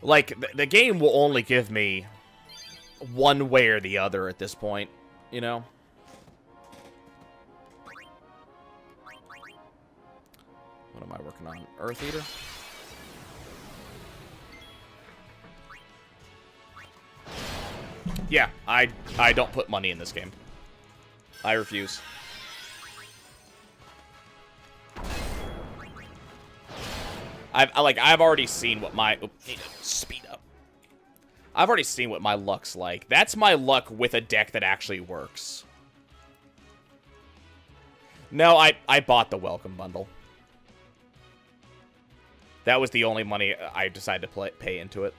Like, the game will only give me one way or the other at this point, you know? What am I working on? Earth Eater? Yeah, I don't put money in this game. I refuse. I've already seen what my speed up. I've already seen what my luck's like. That's my luck with a deck that actually works. No, I bought the welcome bundle. That was the only money I decided to pay into it.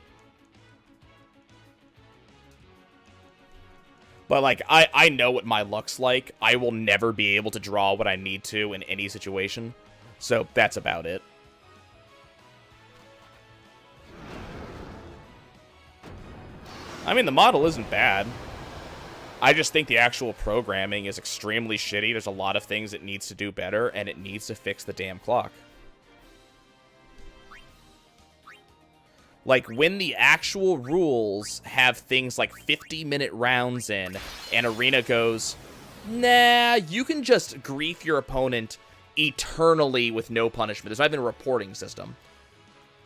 But, like, I know what my luck's like. I will never be able to draw what I need to in any situation. So, that's about it. I mean, the model isn't bad. I just think the actual programming is extremely shitty. There's a lot of things it needs to do better, and it needs to fix the damn clock. Like, when the actual rules have things like 50-minute rounds in, and Arena goes, nah, you can just grief your opponent eternally with no punishment. There's not even a reporting system.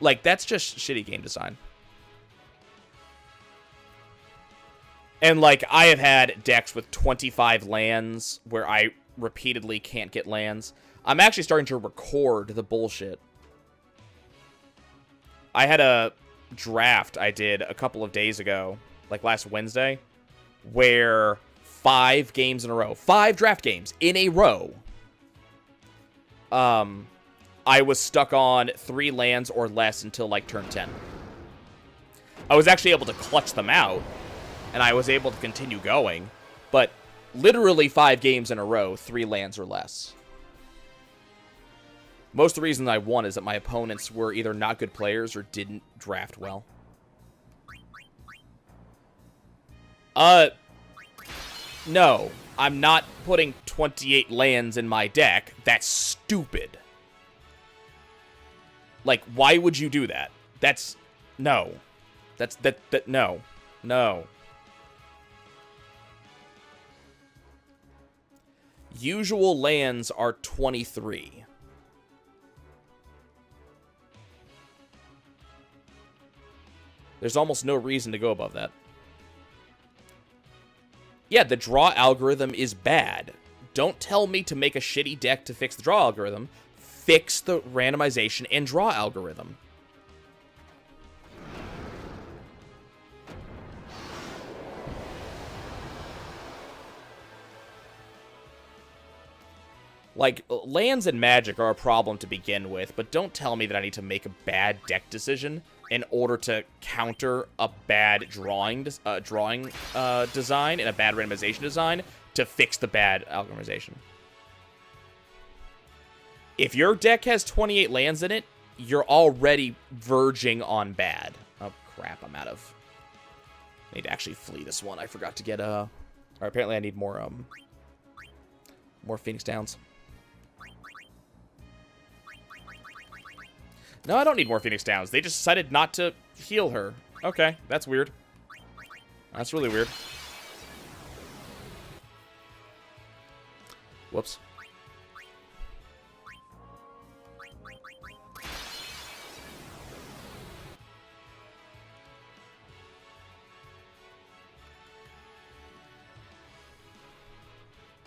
Like, that's just shitty game design. And, like, I have had decks with 25 lands where I repeatedly can't get lands. I'm actually starting to record the bullshit. I had a draft I did a couple of days ago, like last Wednesday, where 5 games in a row, 5 draft games in a row, I was stuck on 3 lands or less until, like, turn 10. I was actually able to clutch them out, and I was able to continue going, but literally 5 games in a row, 3 lands or less. Most of the reason I won is that my opponents were either not good players or didn't draft well. No. I'm not putting 28 lands in my deck. That's stupid. Like, why would you do that? That's... No. No. No. Usual lands are 23. There's almost no reason to go above that. Yeah, the draw algorithm is bad. Don't tell me to make a shitty deck to fix the draw algorithm. Fix the randomization and draw algorithm. Like, lands and Magic are a problem to begin with, but don't tell me that I need to make a bad deck decision in order to counter a bad drawing design and a bad randomization design to fix the bad algorithmization. If your deck has 28 lands in it, you're already verging on bad. Oh, crap, I'm out of... I need to actually flee this one. I forgot to get, Alright, apparently I need more Phoenix Downs. No, I don't need more Phoenix Downs. They just decided not to heal her. Okay, that's weird. That's really weird. Whoops.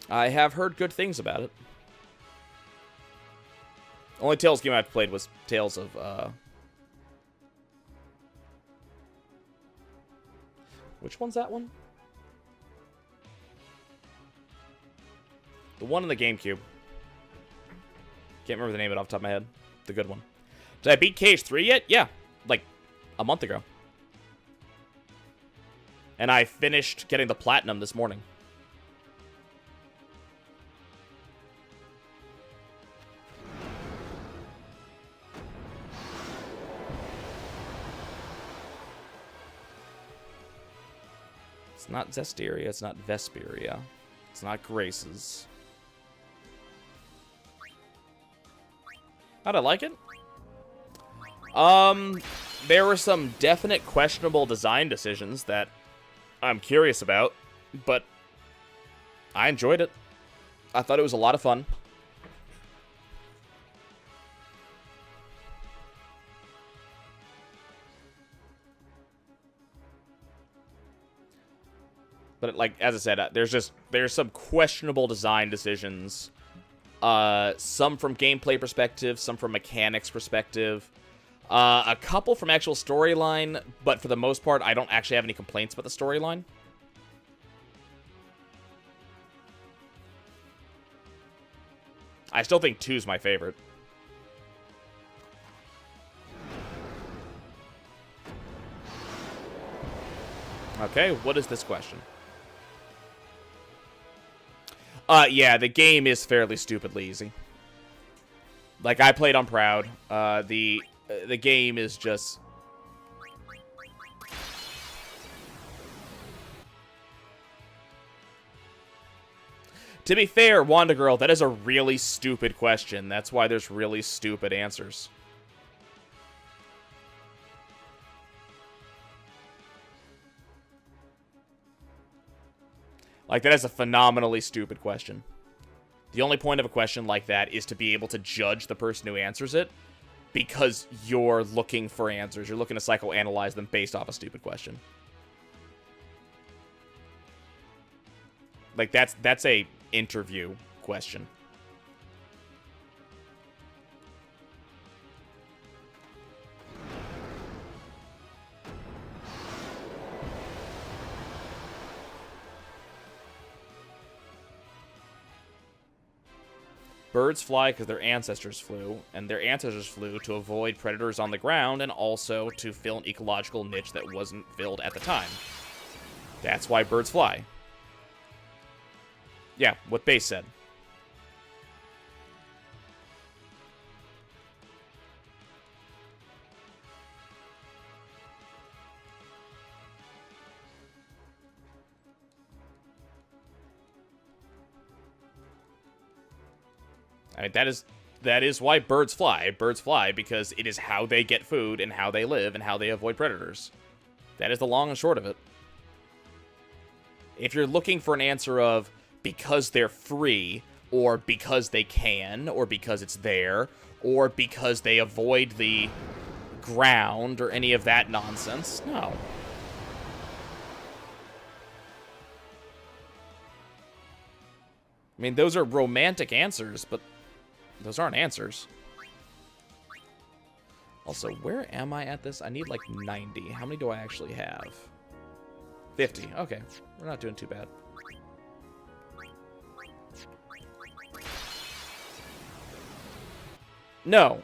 I have heard good things about it. Only Tales game I've played was Tales of, Which one's that one? The one in the GameCube. Can't remember the name of it off the top of my head. The good one. Did I beat KH3 yet? Yeah. Like, a month ago. And I finished getting the Platinum this morning. It's not Zestiria, it's not Vesperia. It's not Graces. How'd I like it? there were some definite questionable design decisions that I'm curious about, but I enjoyed it. I thought it was a lot of fun. But like, as I said, there's some questionable design decisions. Some from gameplay perspective, some from mechanics perspective. A couple from actual storyline, but for the most part, I don't actually have any complaints about the storyline. I still think 2's my favorite. Okay, what is this question? Yeah, the game is fairly stupidly easy. Like, I played on Proud. The game is just... To be fair, Wanda Girl, that is a really stupid question. That's why there's really stupid answers. Like, that is a phenomenally stupid question. The only point of a question like that is to be able to judge the person who answers it, because you're looking for answers. You're looking to psychoanalyze them based off a stupid question. Like, that's a interview question. Birds fly because their ancestors flew, and their ancestors flew to avoid predators on the ground and also to fill an ecological niche that wasn't filled at the time. That's why birds fly. Yeah, what Base said. I mean, that is why birds fly. Birds fly because it is how they get food and how they live and how they avoid predators. That is the long and short of it. If you're looking for an answer of because they're free, or because they can, or because it's there, or because they avoid the ground, or any of that nonsense, no. I mean, those are romantic answers, but those aren't answers. Also, where am I at this? I need like 90. How many do I actually have? 50. Okay, we're not doing too bad. No.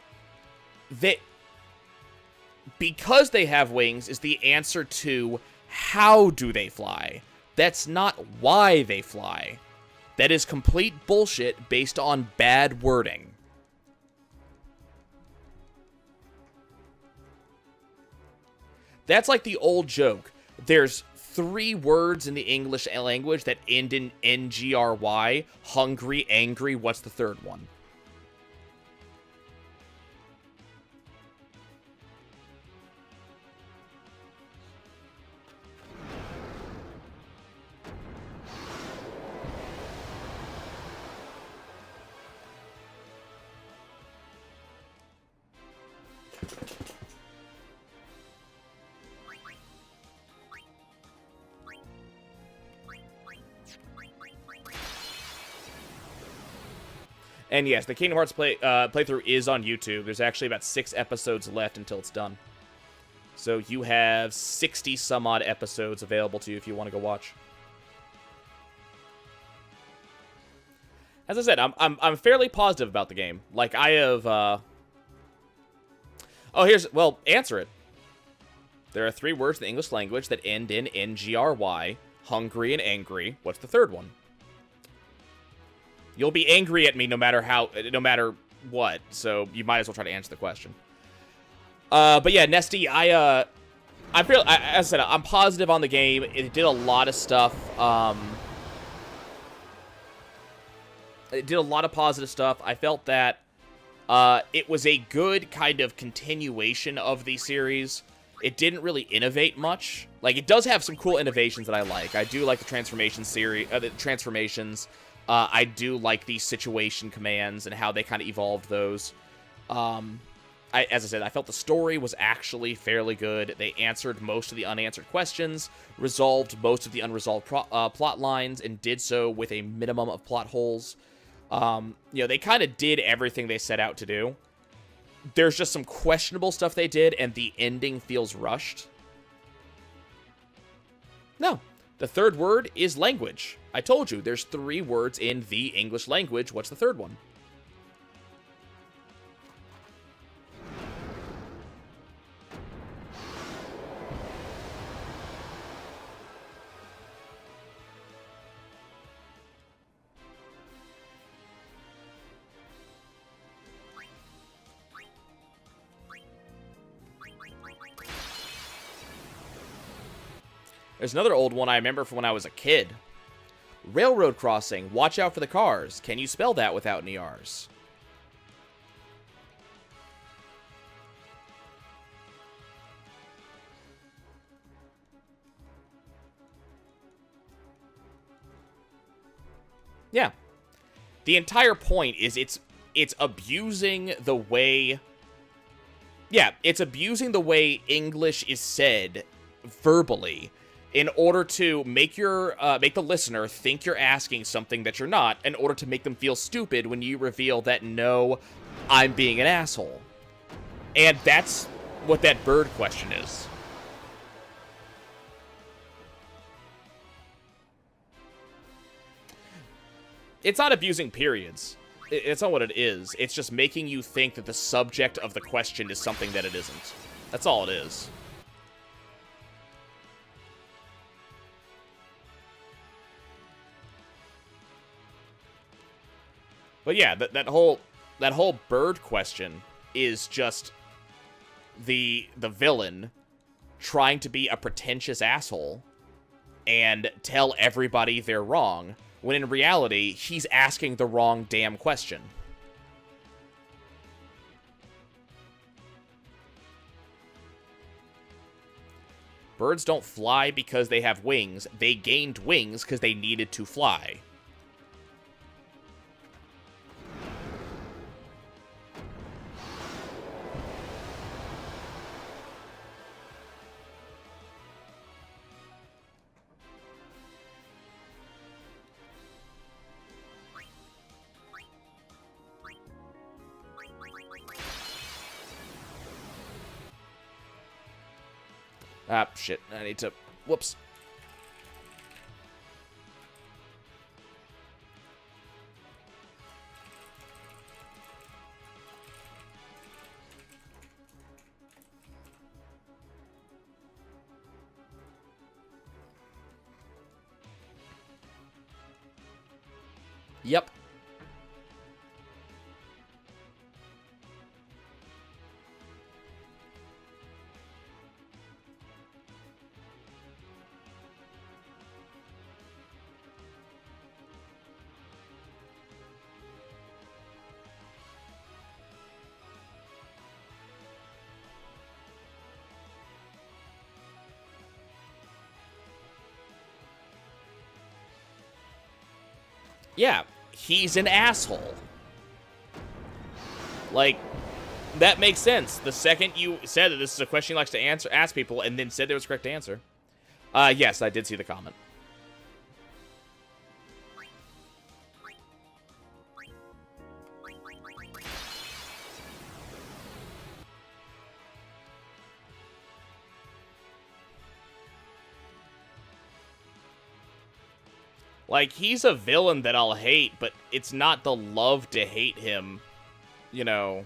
Because they have wings is the answer to how do they fly. That's not why they fly. That is complete bullshit based on bad wording. That's like the old joke. There's 3 words in the English language that end in NGRY. Hungry, angry, what's the third one? And yes, the Kingdom Hearts playthrough is on YouTube. There's actually about 6 episodes left until it's done. So you have 60 some odd episodes available to you if you want to go watch. As I said, I'm fairly positive about the game. Like, I have oh, well, answer it. There are 3 words in the English language that end in NGRY, hungry and angry. What's the third one? You'll be angry at me no matter what, so you might as well try to answer the question. But yeah, Nesty, as I said, I'm positive on the game. It did a lot of stuff. It did a lot of positive stuff. I felt that It was a good kind of continuation of the series. It didn't really innovate much. Like, it does have some cool innovations that I like. I do like the transformation series, the transformations. I do like the situation commands and how they kind of evolved those. As I said, I felt the story was actually fairly good. They answered most of the unanswered questions, resolved most of the unresolved plot lines, and did so with a minimum of plot holes. They kind of did everything they set out to do. There's just some questionable stuff they did, and the ending feels rushed. No, the third word is language. I told you, there's 3 words in the English language. What's the third one? There's another old one I remember from when I was a kid. Railroad crossing. Watch out for the cars. Can you spell that without any R's? Yeah. The entire point is it's abusing the way... Yeah, it's abusing the way English is said verbally in order to make make the listener think you're asking something that you're not, in order to make them feel stupid when you reveal that, no, I'm being an asshole. And that's what that bird question is. It's not abusing periods. It's not what it is. It's just making you think that the subject of the question is something that it isn't. That's all it is. But yeah, that whole bird question is just the villain trying to be a pretentious asshole and tell everybody they're wrong, when in reality, he's asking the wrong damn question. Birds don't fly because they have wings. They gained wings because they needed to fly. Ah, shit. I need to... Whoops. Yep. Yeah, he's an asshole. Like, that makes sense. The second you said that this is a question he likes to ask people, and then said there was a correct answer. Yes, I did see the comment. Like, he's a villain that I'll hate, but it's not the love to hate him, you know,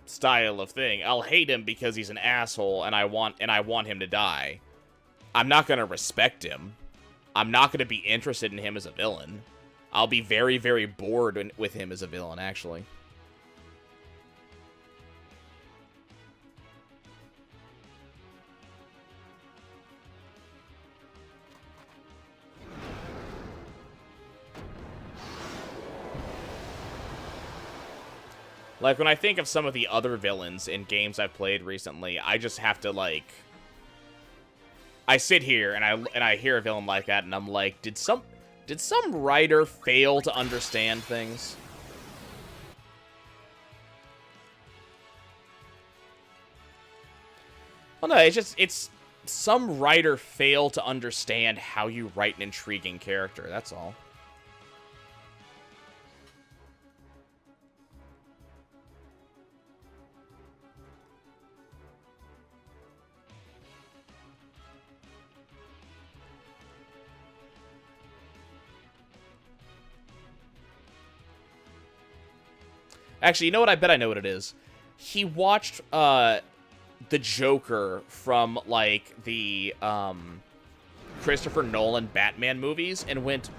style of thing. I'll hate him because he's an asshole and I want him to die. I'm not going to respect him. I'm not going to be interested in him as a villain. I'll be very, very bored with him as a villain, actually. Like, when I think of some of the other villains in games I've played recently, I just have to, like... I sit here, and I hear a villain like that, and I'm like, did some writer fail to understand things? Well, no, it's some writer failed to understand how you write an intriguing character, that's all. Actually, you know what? I bet I know what it is. He watched, the Joker from, like, the, Christopher Nolan Batman movies and went,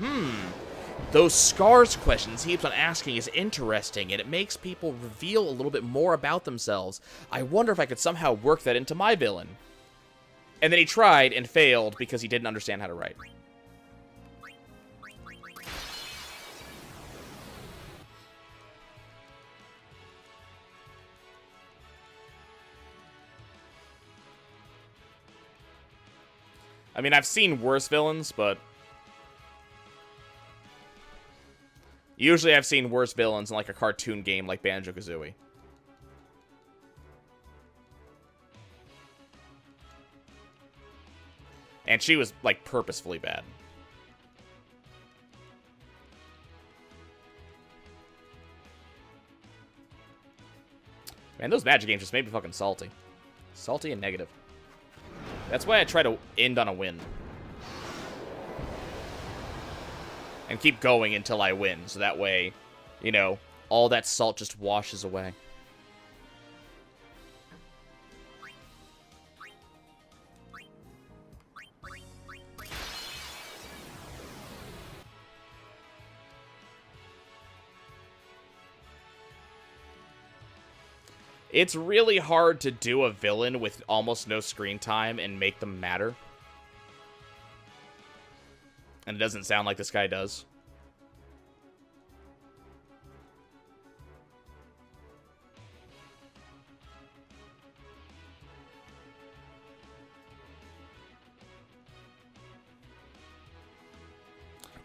those scars questions he keeps on asking is interesting, and it makes people reveal a little bit more about themselves. I wonder if I could somehow work that into my villain. And then he tried and failed because he didn't understand how to write. I mean, I've seen worse villains, but... Usually I've seen worse villains in, like, a cartoon game like Banjo-Kazooie. And she was, like, purposefully bad. Man, those Magic games just made me fucking salty. Salty and negative. That's why I try to end on a win. And keep going until I win, so that way, you know, all that salt just washes away. It's really hard to do a villain with almost no screen time and make them matter. And it doesn't sound like this guy does.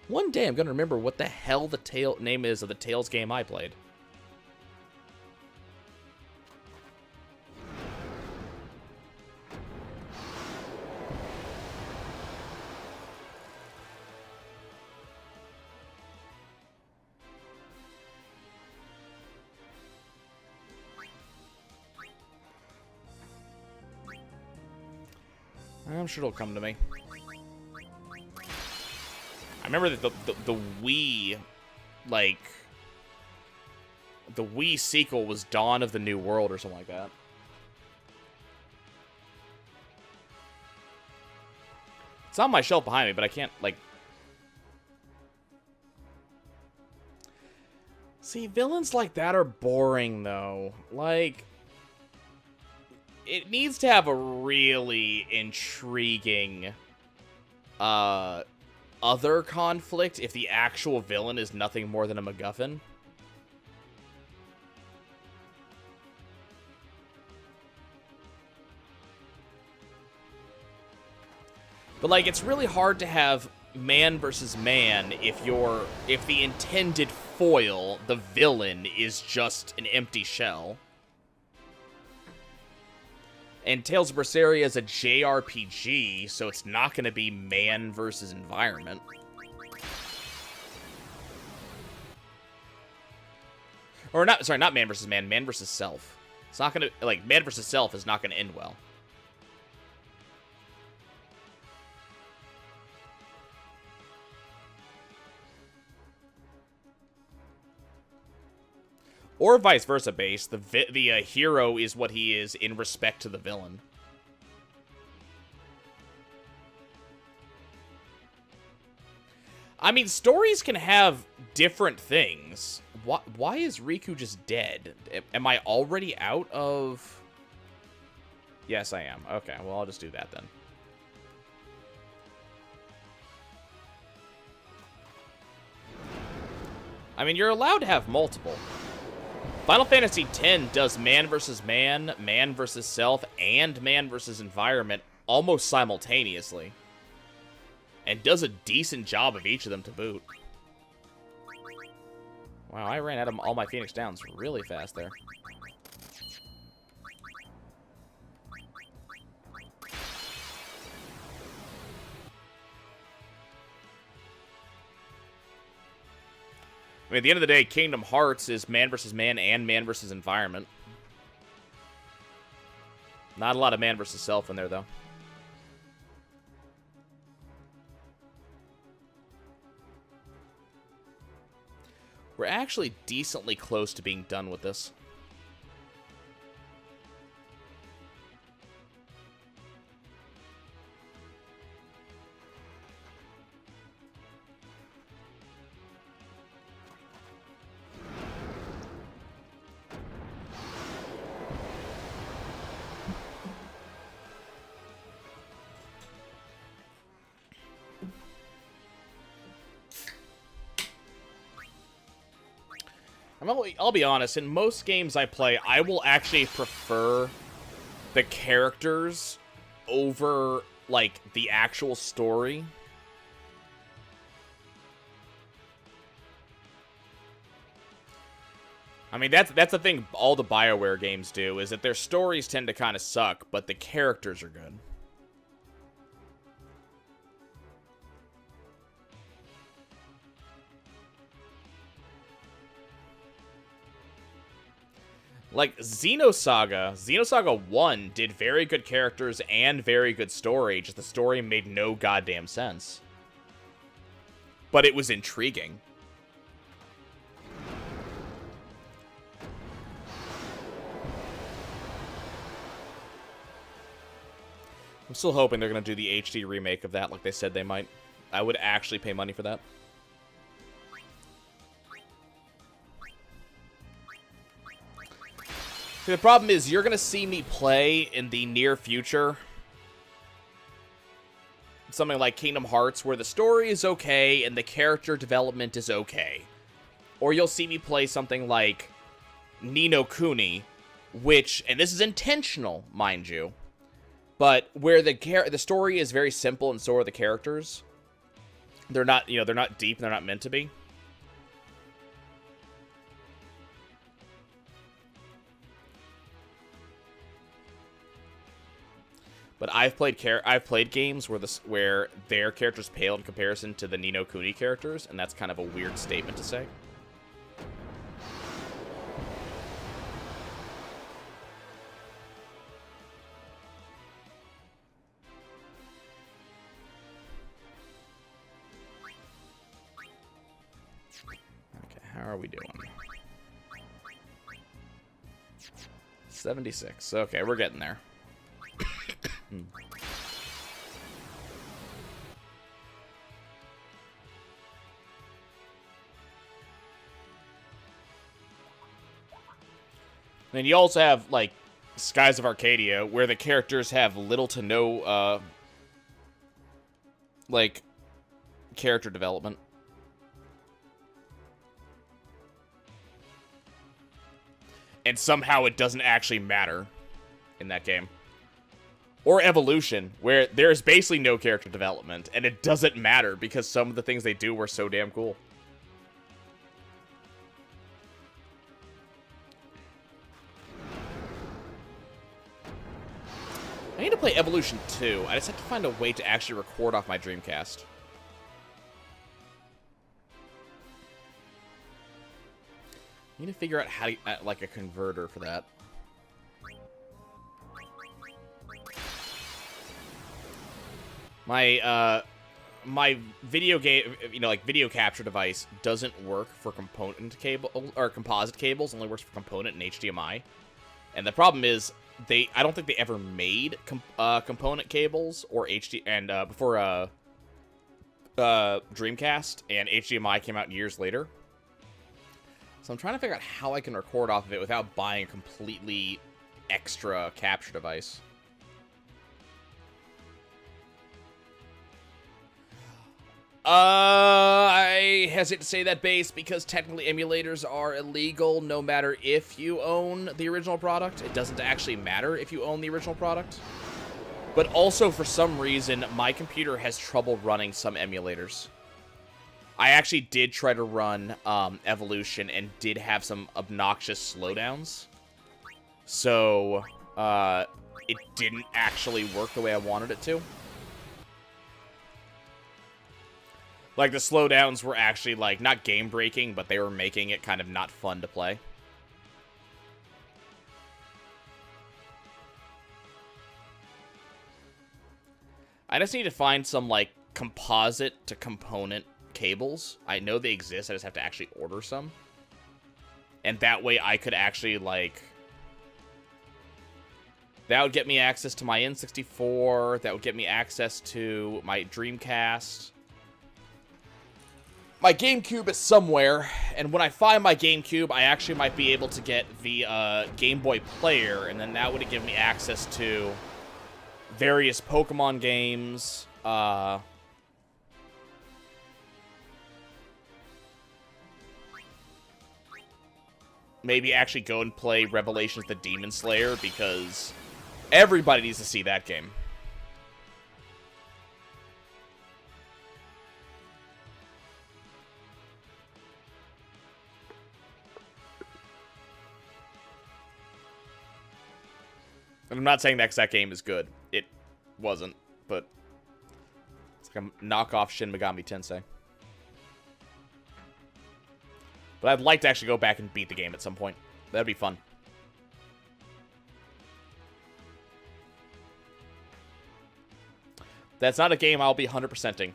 One day I'm going to remember what the hell the name is of the Tales game I played. I'm sure it'll come to me. I remember that the Wii, like, the Wii sequel was Dawn of the New World or something like that. It's on my shelf behind me, but I can't, like... See, villains like that are boring, though. Like... It needs to have a really intriguing, other conflict if the actual villain is nothing more than a MacGuffin. But, like, it's really hard to have man versus man if the intended foil, the villain, is just an empty shell. And Tales of Berseria is a JRPG, so it's not going to be man versus environment. Or not, sorry, not man versus man, man versus self. It's not going to, like, man versus self is not going to end well. Or vice versa base. The hero is what he is in respect to the villain. I mean, stories can have different things. Why is Riku just dead? Am I already out of... Yes, I am. Okay, well, I'll just do that then. I mean, you're allowed to have multiple. Final Fantasy X does man versus man, man versus self, and man versus environment almost simultaneously. And does a decent job of each of them to boot. Wow, I ran out of all my Phoenix Downs really fast there. I mean, at the end of the day, Kingdom Hearts is man versus man and man versus environment. Not a lot of man versus self in there, though. We're actually decently close to being done with this. I'll be honest, in most games I play, I will actually prefer the characters over, like, the actual story. I mean, that's the thing all the BioWare games do, is that their stories tend to kind of suck, but the characters are good. Like, Xenosaga 1 did very good characters and very good story, just the story made no goddamn sense. But it was intriguing. I'm still hoping they're going to do the HD remake of that like they said they might. I would actually pay money for that. The problem is, you're going to see me play in the near future something like Kingdom Hearts, where the story is okay and the character development is okay. Or you'll see me play something like Ni no Kuni, which, and this is intentional, mind you, but where the story is very simple and so are the characters. They're not, they're not deep and they're not meant to be. But I've played games where their characters pale in comparison to the Ni no Kuni characters, and that's kind of a weird statement to say. Okay, how are we doing? 76. Okay, we're getting there. Then you also have, like, Skies of Arcadia, where the characters have little to no, like, character development. And somehow it doesn't actually matter in that game. Or Evolution, where there's basically no character development, and it doesn't matter because some of the things they do were so damn cool. I need to play Evolution 2. I just have to find a way to actually record off my Dreamcast. I need to figure out how to, like, a converter for that. My video game, like video capture device doesn't work for component cable or composite cables. Only works for component and HDMI. And the problem is I don't think they ever made component cables or before Dreamcast, and HDMI came out years later. So I'm trying to figure out how I can record off of it without buying a completely extra capture device. I hesitate to say that base because technically emulators are illegal no matter if you own the original product. It doesn't actually matter if you own the original product. But also, for some reason, my computer has trouble running some emulators. I actually did try to run Evolution and did have some obnoxious slowdowns. So, it didn't actually work the way I wanted it to. Like, the slowdowns were actually, like, not game-breaking, but they were making it kind of not fun to play. I just need to find some, like, composite-to-component cables. I know they exist, I just have to actually order some. And that way I could actually, like... That would get me access to my N64, that would get me access to my Dreamcast... My GameCube is somewhere, and when I find my GameCube, I actually might be able to get the Game Boy Player, and then that would give me access to various Pokemon games, maybe actually go and play Revelations the Demon Slayer, because everybody needs to see that game. And I'm not saying that game is good. It wasn't, but it's like a knockoff Shin Megami Tensei. But I'd like to actually go back and beat the game at some point. That'd be fun. That's not a game I'll be 100%ing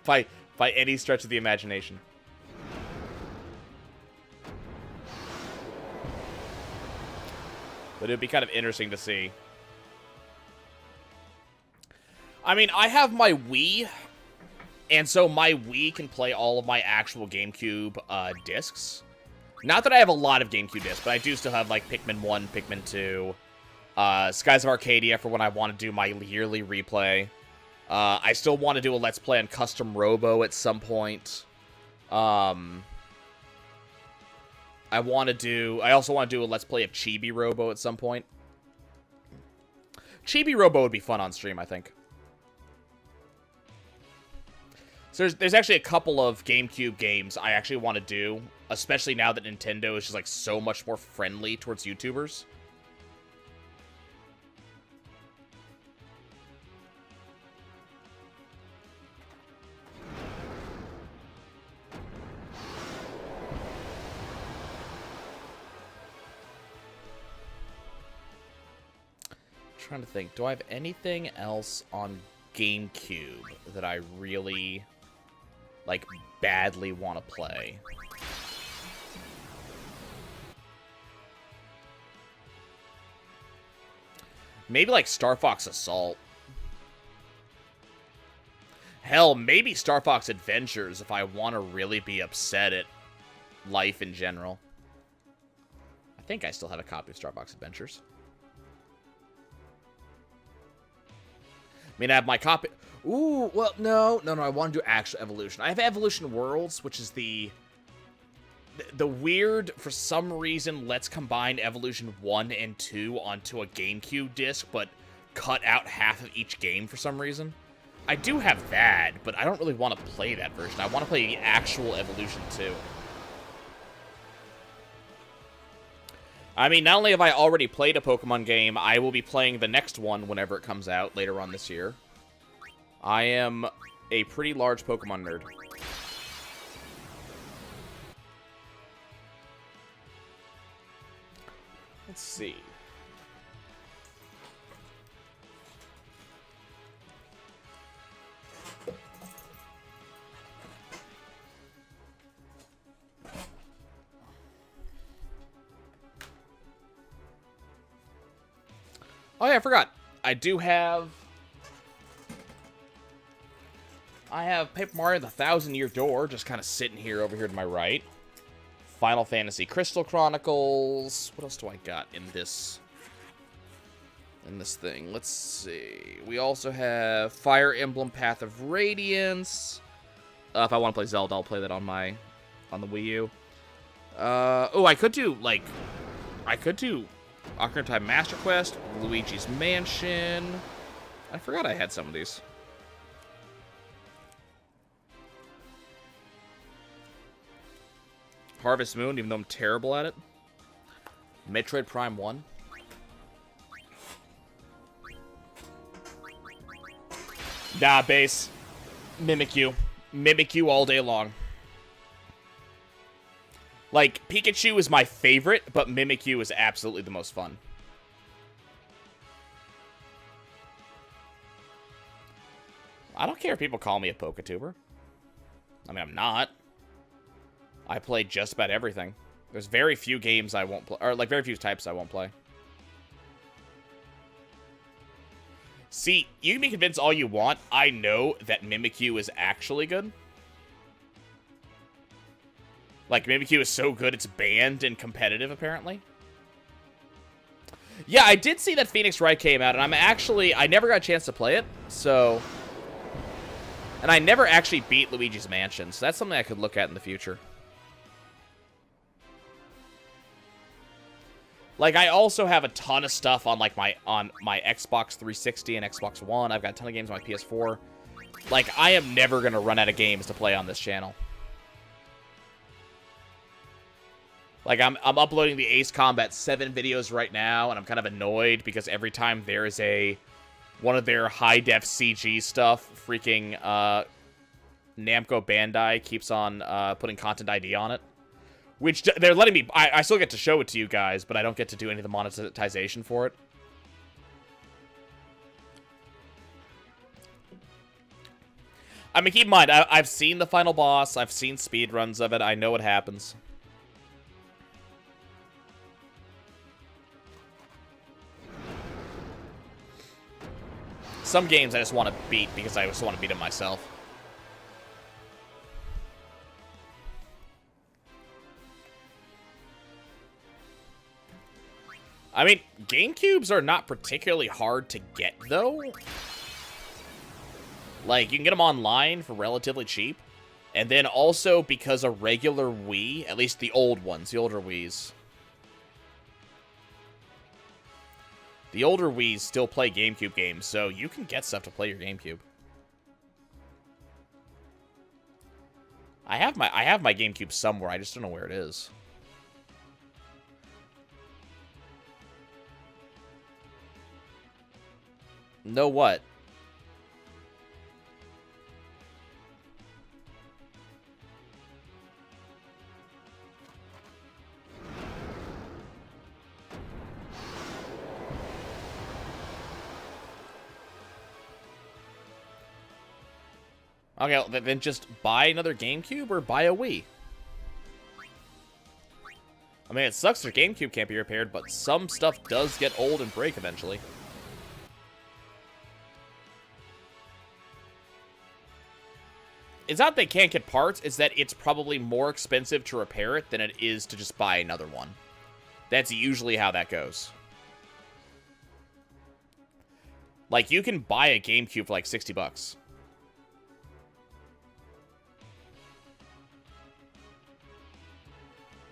by any stretch of the imagination. But it'd be kind of interesting to see. I mean, I have my Wii, and so my Wii can play all of my actual GameCube discs. Not that I have a lot of GameCube discs, but I do still have, like, Pikmin 1, Pikmin 2, Skies of Arcadia for when I want to do my yearly replay. I still want to do a Let's Play on Custom Robo at some point. I also want to do a Let's Play of Chibi Robo at some point. Chibi Robo would be fun on stream, I think. So there's actually a couple of GameCube games I actually want to do, especially now that Nintendo is just, like, so much more friendly towards YouTubers. Trying to think, do I have anything else on GameCube that I really, like, badly want to play? Maybe, like, Star Fox Assault. Hell, maybe Star Fox Adventures if I want to really be upset at life in general. I think I still have a copy of Star Fox Adventures. I mean, I have my copy. Ooh, well, no, I want to do actual Evolution. I have Evolution Worlds, which is the weird, for some reason, let's combine Evolution 1 and 2 onto a GameCube disc, but cut out half of each game for some reason. I do have that, but I don't really want to play that version. I want to play the actual Evolution 2. I mean, not only have I already played a Pokemon game, I will be playing the next one whenever it comes out later on this year. I am a pretty large Pokemon nerd. Let's see. Oh yeah, I forgot. I have Paper Mario: The Thousand-Year Door just kind of sitting here over here to my right. Final Fantasy Crystal Chronicles. What else do I got in this thing? Let's see. We also have Fire Emblem Path of Radiance. If I want to play Zelda, I'll play that on the Wii U. Oh, I could do Ocarina of Time Master Quest, Luigi's Mansion. I forgot I had some of these. Harvest Moon, even though I'm terrible at it. Metroid Prime 1. Nah, base. Mimikyu. Mimikyu all day long. Like, Pikachu is my favorite, but Mimikyu is absolutely the most fun. I don't care if people call me a Pokatuber. I mean, I'm not. I play just about everything. There's very few games I won't play, or like very few types I won't play. See, you can be convinced all you want. I know that Mimikyu is actually good. Like, Mimikyu is so good it's banned in competitive, apparently. Yeah, I did see that Phoenix Wright came out, and I never got a chance to play it, so... And I never actually beat Luigi's Mansion, so that's something I could look at in the future. Like, I also have a ton of stuff on, like, my Xbox 360 and Xbox One. I've got a ton of games on my PS4. Like, I am never going to run out of games to play on this channel. Like, I'm uploading the Ace Combat 7 videos right now, and I'm kind of annoyed because every time there is one of their high-def CG stuff, freaking Namco Bandai keeps on putting Content ID on it. Which they're letting me... I still get to show it to you guys, but I don't get to do any of the monetization for it. I mean, keep in mind, I've seen the final boss. I've seen speedruns of it. I know what happens. Some games I just want to beat because I just want to beat them myself. I mean, GameCubes are not particularly hard to get, though. Like, you can get them online for relatively cheap. And then also, because a regular Wii, at least the old ones, the older Wiis. The older Wiis still play GameCube games, so you can get stuff to play your GameCube. I have my GameCube somewhere, I just don't know where it is. Know what? Okay, then just buy another GameCube or buy a Wii. I mean, it sucks their GameCube can't be repaired, but some stuff does get old and break eventually. It's not that they can't get parts, it's that it's probably more expensive to repair it than it is to just buy another one. That's usually how that goes. Like, you can buy a GameCube for like 60 bucks.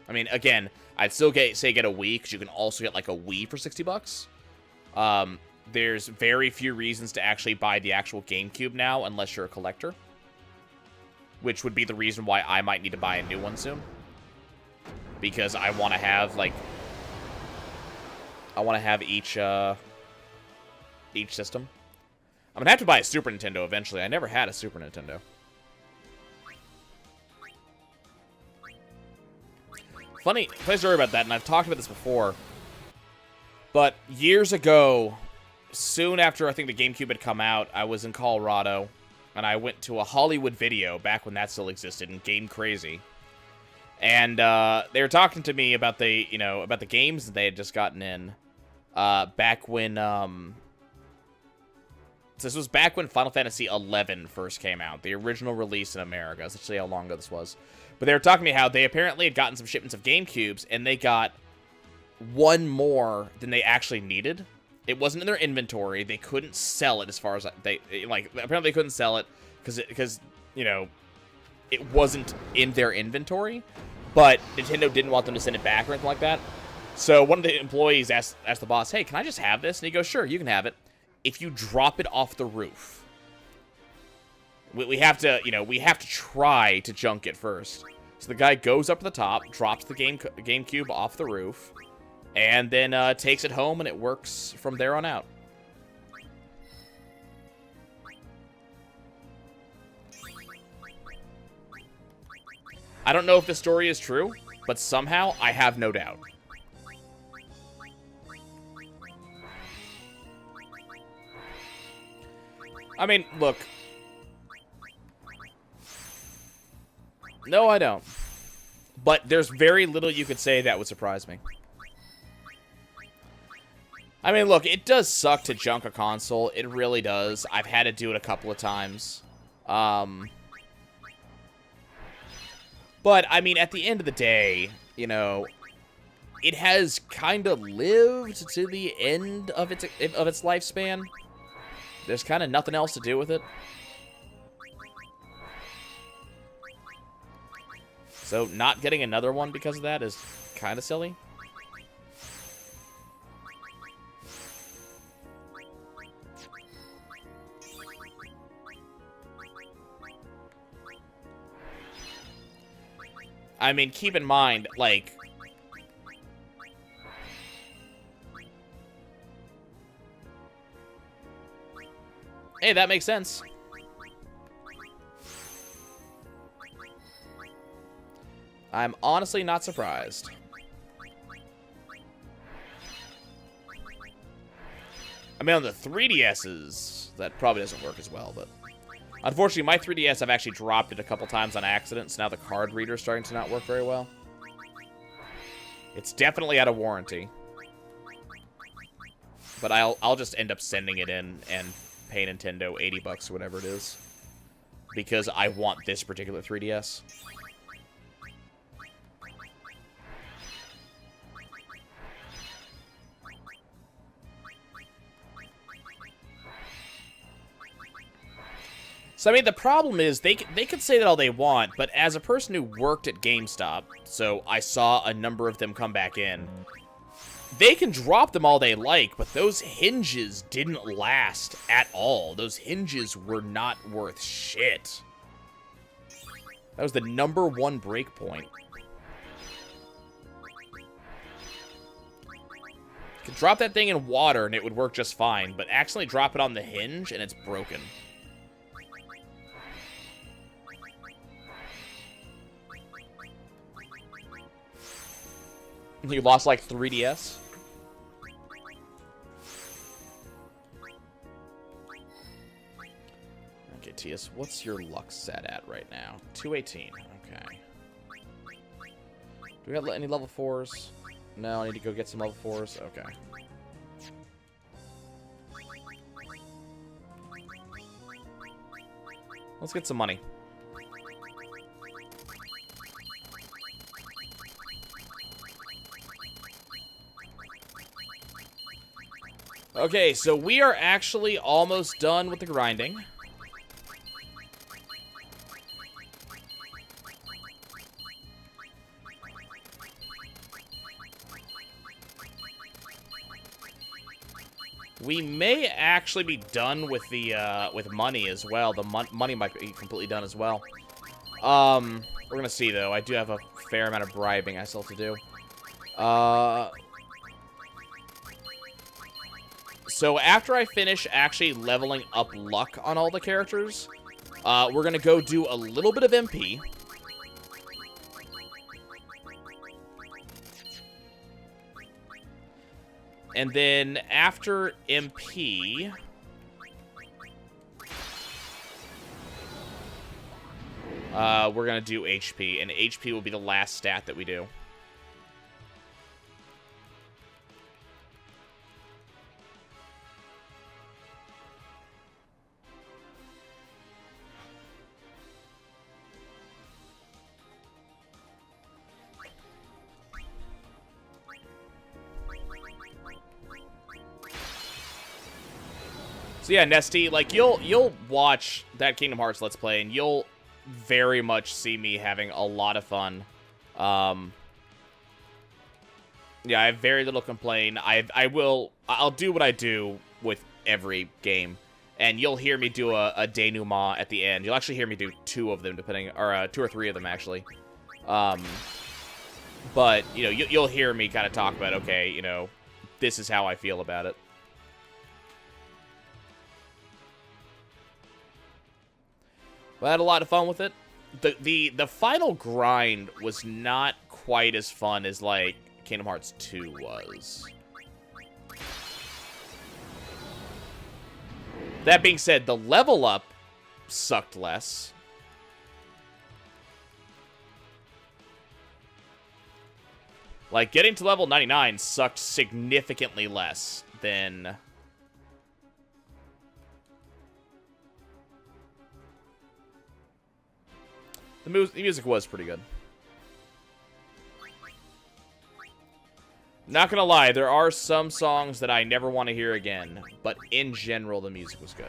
I mean, again, I'd still say get a Wii, because you can also get like a Wii for 60 bucks. There's very few reasons to actually buy the actual GameCube now, unless you're a collector. Which would be the reason why I might need to buy a new one soon. Because I want to have, like... I want to have each system. I'm going to have to buy a Super Nintendo eventually. I never had a Super Nintendo. Funny story about that, and I've talked about this before. But years ago, soon after I think the GameCube had come out, I was in Colorado. And I went to a Hollywood Video back when that still existed in Game Crazy. And they were talking to me about about the games that they had just gotten in back when so this was back when Final Fantasy XI first came out, the original release in America. That's actually how long ago this was. But they were talking to me how they apparently had gotten some shipments of GameCubes, and they got one more than they actually needed. It wasn't in their inventory. They couldn't sell it as far as apparently they couldn't sell it because it wasn't in their inventory, but Nintendo didn't want them to send it back or anything like that. So one of the employees asked the boss, "Hey, can I just have this?" And he goes, "Sure, you can have it. If you drop it off the roof." We have to, we have to try to junk it first. So the guy goes up to the top, drops the GameCube off the roof, and then takes it home, and it works from there on out. I don't know if the story is true, but somehow I have no doubt. I mean, look. No, I don't. But there's very little you could say that would surprise me. I mean, look, it does suck to junk a console. It really does. I've had to do it a couple of times. But, I mean, at the end of the day, it has kind of lived to the end of its lifespan. There's kind of nothing else to do with it. So not getting another one because of that is kind of silly. I mean, keep in mind, like... Hey, that makes sense. I'm honestly not surprised. I mean, on the 3DSs, that probably doesn't work as well, but... Unfortunately, my 3DS, I've actually dropped it a couple times on accident, so now the card reader's starting to not work very well. It's definitely out of warranty. But I'll just end up sending it in and pay Nintendo 80 bucks or whatever it is. Because I want this particular 3DS. So, I mean, the problem is, they could say that all they want, but as a person who worked at GameStop, so I saw a number of them come back in, they can drop them all they like, but those hinges didn't last at all. Those hinges were not worth shit. That was the #1 break point. You could drop that thing in water and it would work just fine, but accidentally drop it on the hinge and it's broken. You lost, like, 3DS? Okay, Tias, what's your luck set at right now? 218. Okay. Do we have any level 4s? No, I need to go get some level 4s? Okay. Let's get some money. Okay, so we are actually almost done with the grinding. We may actually be done with the with money as well. The money might be completely done as well. We're gonna see though. I do have a fair amount of bribing I still have to do. So after I finish actually leveling up luck on all the characters, we're going to go do a little bit of MP. And then after MP, we're going to do HP, and HP will be the last stat that we do. So yeah, Nesty, like you'll watch that Kingdom Hearts Let's Play, and you'll very much see me having a lot of fun. Yeah, I have very little complaint. I'll do what I do with every game, and you'll hear me do a denouement at the end. You'll actually hear me do 2 of them, depending, or 2 or 3 of them actually. But you know, you'll hear me kind of talk about, okay, you know, this is how I feel about it. But I had a lot of fun with it. The final grind was not quite as fun as, like, Kingdom Hearts 2 was. That being said, the level up sucked less. Like, getting to level 99 sucked significantly less than... The music was pretty good. Not gonna lie, there are some songs that I never want to hear again, but in general, the music was good.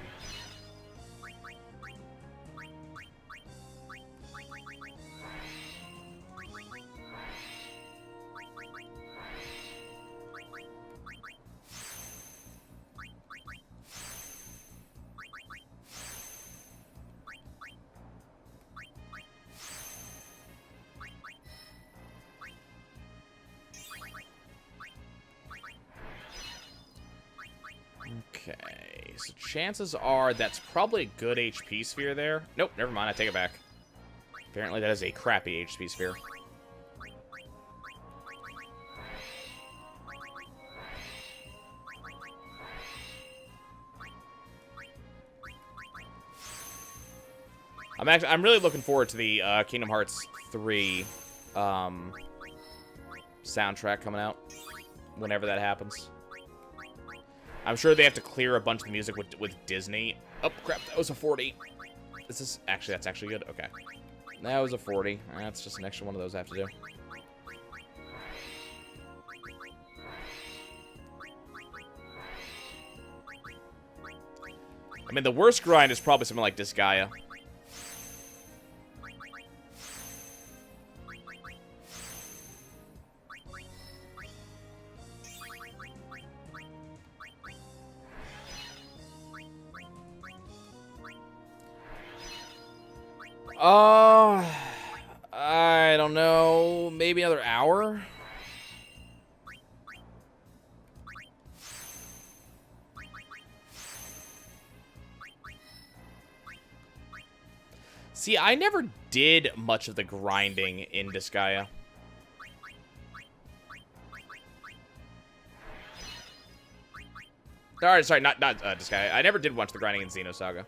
Okay, so chances are that's probably a good HP sphere there. Nope, never mind, I take it back. Apparently that is a crappy HP sphere. I'm really looking forward to the Kingdom Hearts 3 soundtrack coming out whenever that happens. I'm sure they have to clear a bunch of the music with Disney. Oh, crap, that was a 40. Is this... Actually, that's actually good. Okay. That was a 40. That's just an extra one of those I have to do. I mean, the worst grind is probably something like Disgaea. I don't know. Maybe another hour? See, I never did much of the grinding in Disgaea. Sorry, not Disgaea. I never did much of the grinding in Xenosaga.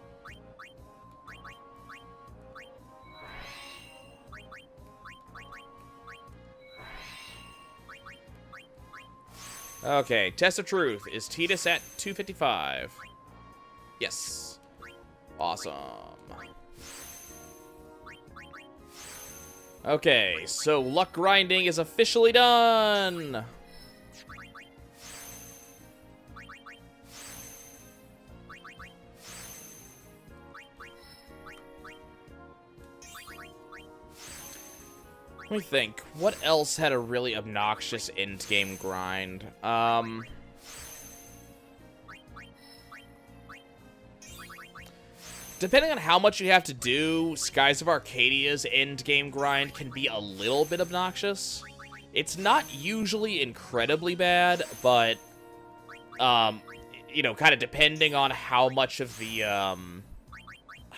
Okay, test of truth. Is Tidus at 255? Yes. Awesome. Okay, so luck grinding is officially done. Let me think. What else had a really obnoxious end-game grind? Depending on how much you have to do, Skies of Arcadia's end-game grind can be a little bit obnoxious. It's not usually incredibly bad, but, you know, kind of depending on how much of the,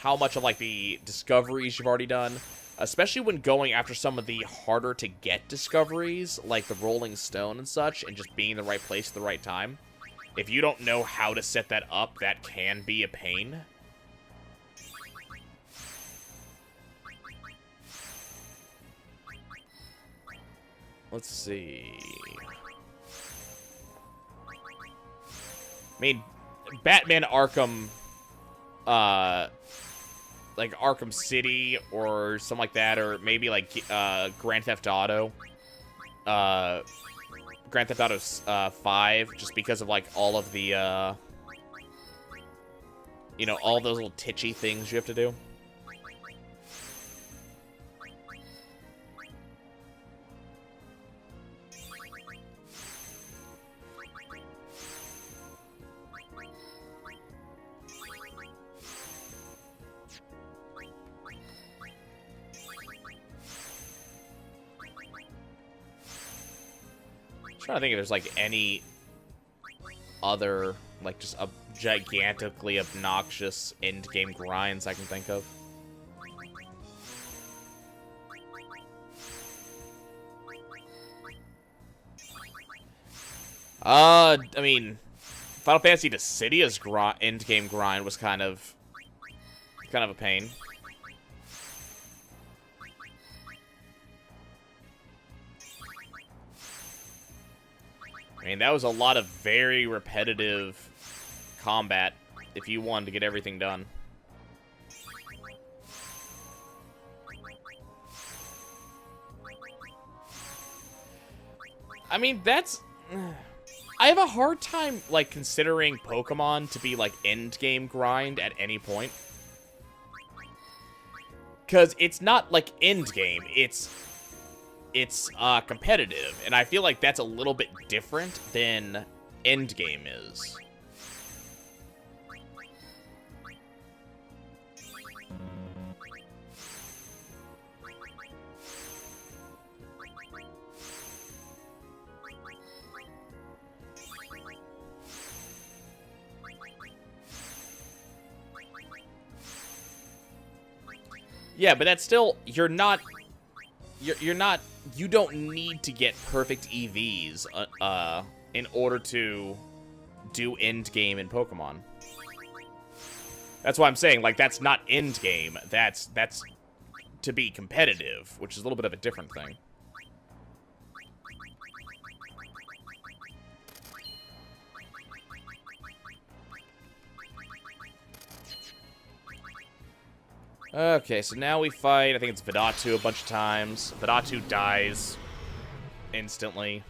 like, the discoveries you've already done. Especially when going after some of the harder-to-get discoveries, like the Rolling Stone and such, and just being in the right place at the right time. If you don't know how to set that up, that can be a pain. Let's see. I mean, Batman Arkham, like Arkham City or something like that, or maybe like Grand Theft Auto. Grand Theft Auto 5, just because of like all of the, you know, all those little titchy things you have to do. trying to think if there's, like, any other, like, just a gigantically obnoxious end-game grinds I can think of. I mean, Final Fantasy Dissidia's end-game grind was kind of a pain. I mean, that was a lot of very repetitive combat if you wanted to get everything done. I mean, that's... I have a hard time, like, considering Pokemon to be, like, end-game grind at any point. Because it's not, like, end-game. It's competitive. And I feel like that's a little bit different than endgame is. Yeah, but that's still, you don't need to get perfect EVs in order to do end game in Pokemon. That's why I'm saying, like, that's not end game. That's to be competitive, which is a little bit of a different thing. Okay, so now we fight, I think it's Vidatu a bunch of times. Vidatu dies instantly.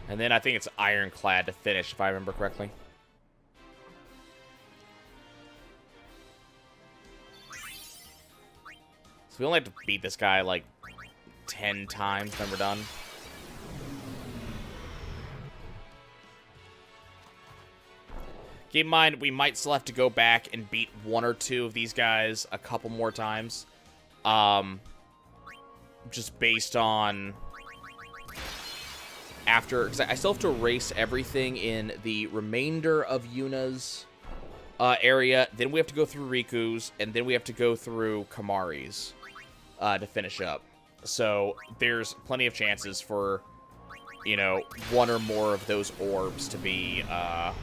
And then I think it's Ironclad to finish, if I remember correctly. We only have to beat this guy, like, 10 times, then we're done. Keep in mind, we might still have to go back and beat one or two of these guys a couple more times. Just based on... because I still have to erase everything in the remainder of Yuna's area. Then we have to go through Riku's, and then we have to go through Kamari's. To finish up. So there's plenty of chances for, you know, one or more of those orbs to be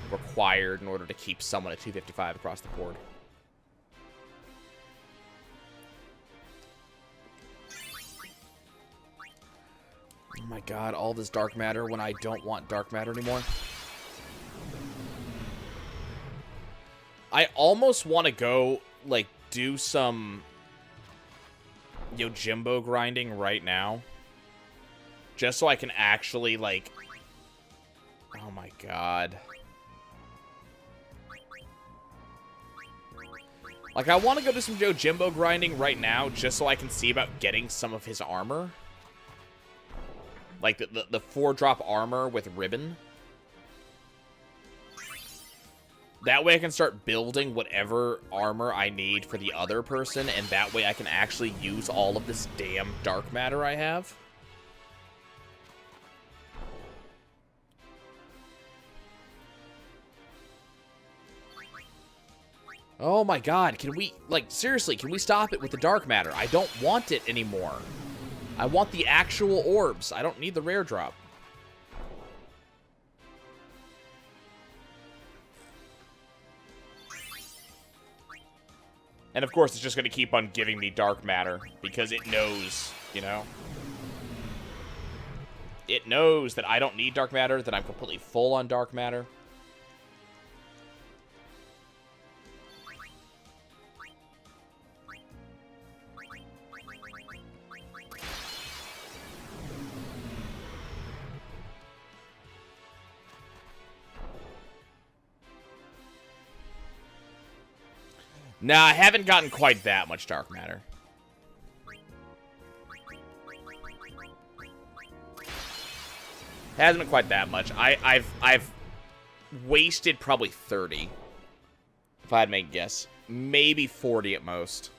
required in order to keep someone at 255 across the board. Oh my god, all this dark matter when I don't want dark matter anymore. I almost want to go, like, do some Yojimbo grinding right now. Just so I can actually, like... Oh my god. Like, I want to go do some Yojimbo grinding right now, just so I can see about getting some of his armor. Like, the 4-drop armor with ribbon. That way I can start building whatever armor I need for the other person, and that way I can actually use all of this damn dark matter I have. Oh my god, can we, like, seriously, can we stop it with the dark matter? I don't want it anymore. I want the actual orbs. I don't need the rare drop. And of course, it's just going to keep on giving me dark matter, because it knows, you know? It knows that I don't need dark matter, that I'm completely full on dark matter. Nah, I haven't gotten quite that much dark matter. Hasn't been quite that much. I've wasted probably 30. If I had to make a guess. Maybe 40 at most.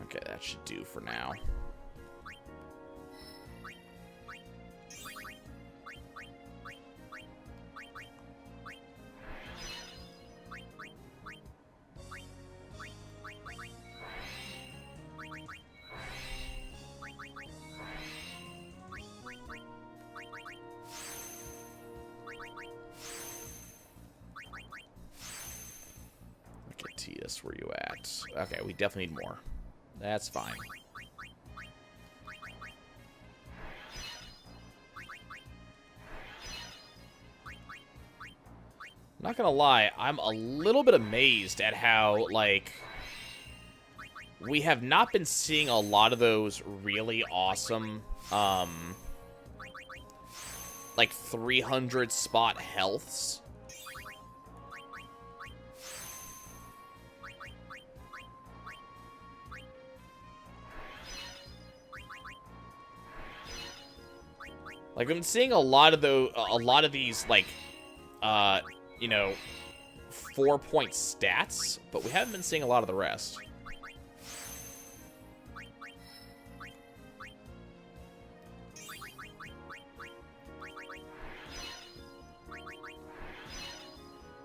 Okay, that should do for now. Okay, Tias, where you at? Okay, we definitely need more. That's fine. Not gonna lie, I'm a little bit amazed at how, like, we have not been seeing a lot of those really awesome, like, 300 spot healths. Like, I'm seeing a lot of these, like, you know, 4-point stats, but we haven't been seeing a lot of the rest.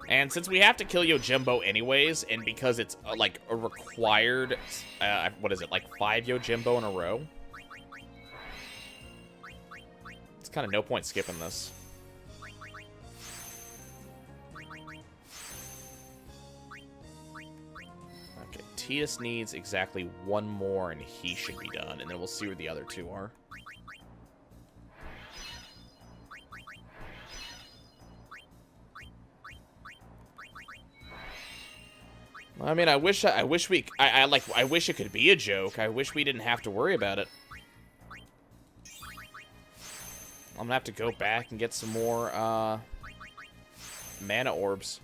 And since we have to kill Yojimbo anyways, and because it's, like, a required, what is it, like 5 Yojimbo in a row? It's kind of no point skipping this. Okay, Tias needs exactly one more, and he should be done, and then we'll see where the other two are. I mean, I wish it could be a joke. I wish we didn't have to worry about it. I'm gonna have to go back and get some more, mana orbs.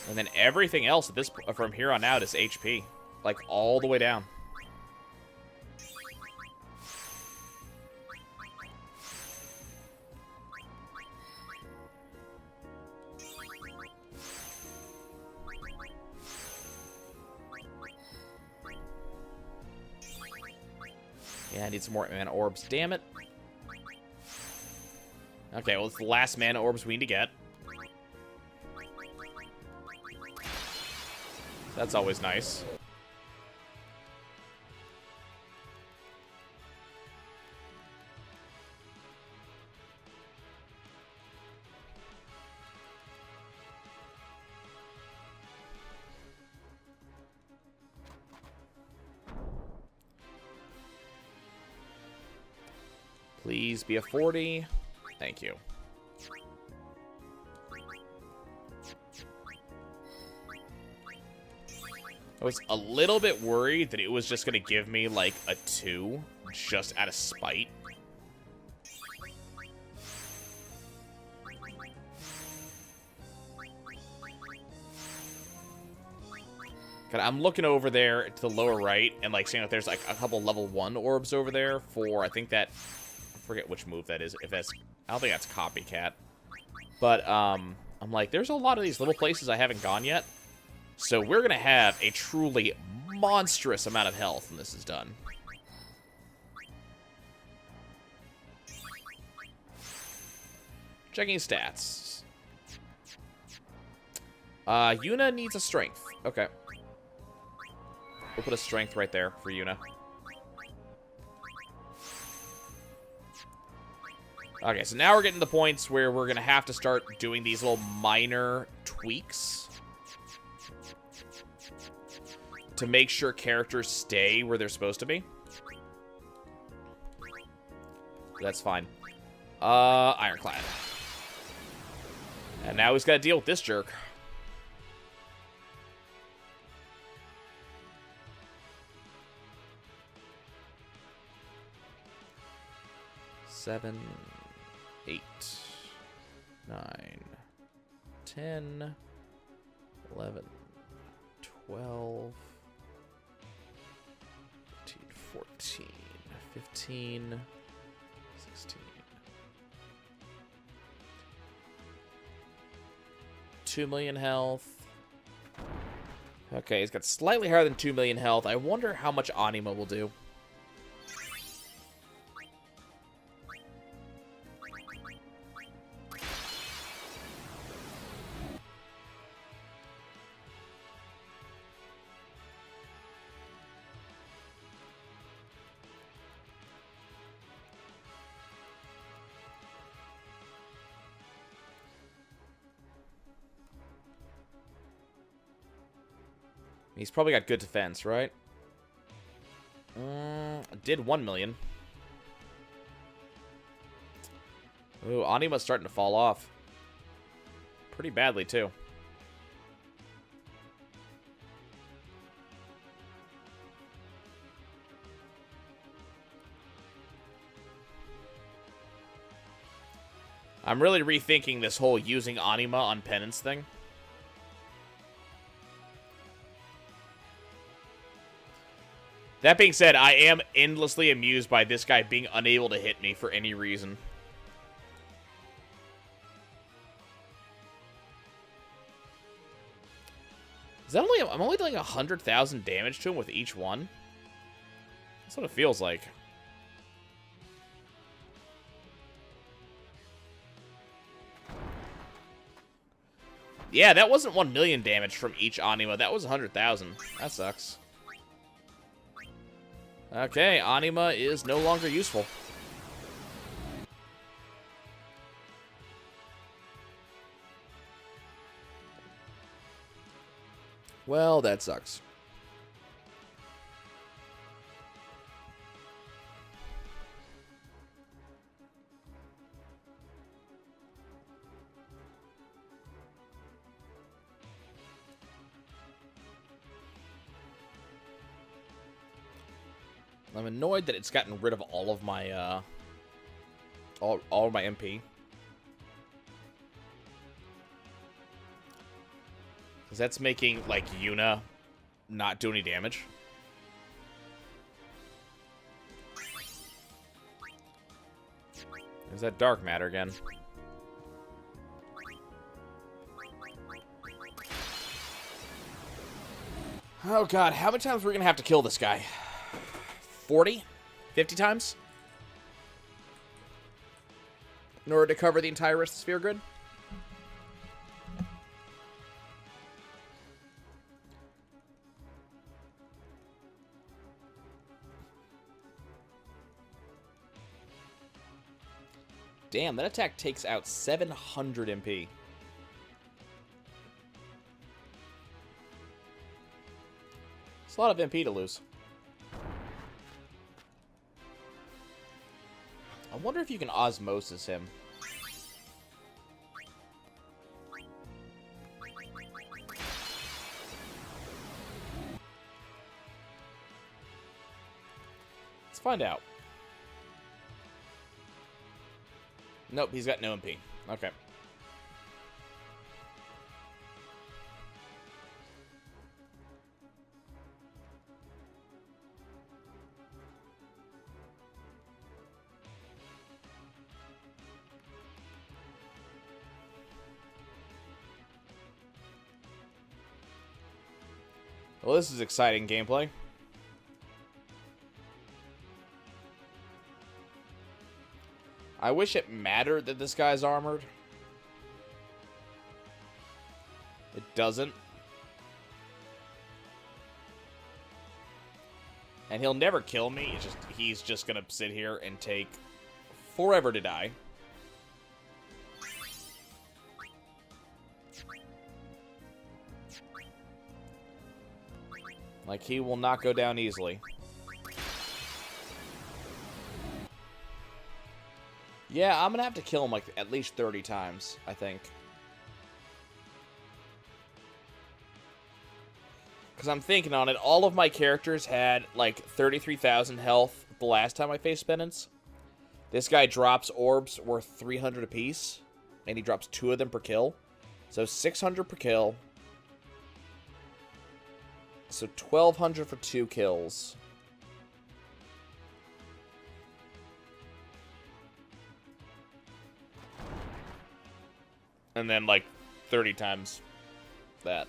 And then everything else at this from here on out is HP, like all the way down. Yeah, I need some more mana orbs. Damn it. Okay, well, it's the last mana orbs we need to get. That's always nice. Please be a 40. Thank you. I was a little bit worried that it was just going to give me, like, a 2, just out of spite. God, I'm looking over there to the lower right, and, like, seeing that there's, like, a couple level 1 orbs over there for, I think that... I forget which move that is. If that's... I don't think that's Copycat. But, I'm like, there's a lot of these little places I haven't gone yet. So we're going to have a truly monstrous amount of health when this is done. Checking stats. Yuna needs a strength. Okay. We'll put a strength right there for Yuna. Okay, so now we're getting to the points where we're going to have to start doing these little minor tweaks to make sure characters stay where they're supposed to be. That's fine. Ironclad. And now he's got to deal with this jerk. Seven, 8, 9, 10, 11, 12, 13, 14, 15, 16. 2 million health. Okay, he's got slightly higher than 2 million health. I wonder how much Anima will do. He's probably got good defense, right? Did 1 million. Ooh, Anima's starting to fall off. Pretty badly, too. I'm really rethinking this whole using Anima on Penance thing. That being said, I am endlessly amused by this guy being unable to hit me for any reason. Is that only... I'm only doing 100,000 damage to him with each one? That's what it feels like. Yeah, that wasn't 1 million damage from each Anima. That was 100,000. That sucks. Okay, Anima is no longer useful. Well, that sucks. I'm annoyed that it's gotten rid of all of my, all of my MP. Because that's making, like, Yuna not do any damage. There's that dark matter again. Oh god, how many times are we gonna have to kill this guy? 40? 50 times? In order to cover the entire rest of the sphere grid? Damn, that attack takes out 700 MP. It's a lot of MP to lose. I wonder if you can osmosis him. Let's find out. Nope, he's got no MP. Okay. Well, this is exciting gameplay. I wish it mattered that this guy's armored. It doesn't. And he'll never kill me. It's just he's just gonna sit here and take forever to die. Like, he will not go down easily. Yeah, I'm gonna have to kill him, like, at least 30 times, I think. Because I'm thinking on it, all of my characters had, like, 33,000 health the last time I faced Penance. This guy drops orbs worth 300 apiece, and he drops 2 of them per kill. So 600 per kill. So 1,200 for 2 kills. And then, like, 30 times that.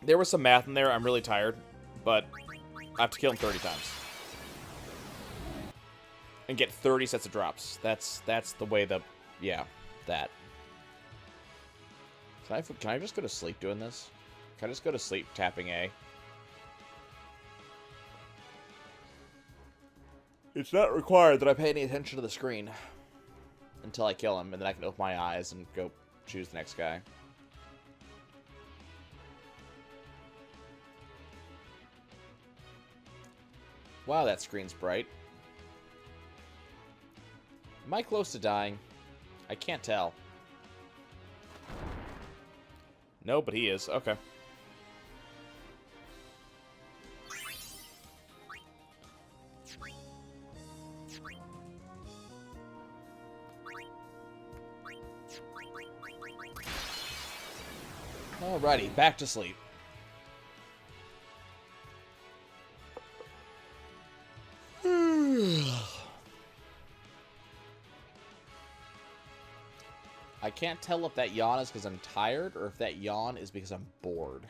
There was some math in there. I'm really tired. But I have to kill him 30 times. And get 30 sets of drops. That's the way the... Yeah, that. Can I just go to sleep doing this? Can I just go to sleep tapping A? It's not required that I pay any attention to the screen until I kill him, and then I can open my eyes and go choose the next guy. Wow, that screen's bright. Am I close to dying? I can't tell. No, but he is. Okay. Alrighty, back to sleep. I can't tell if that yawn is because I'm tired or if that yawn is because I'm bored.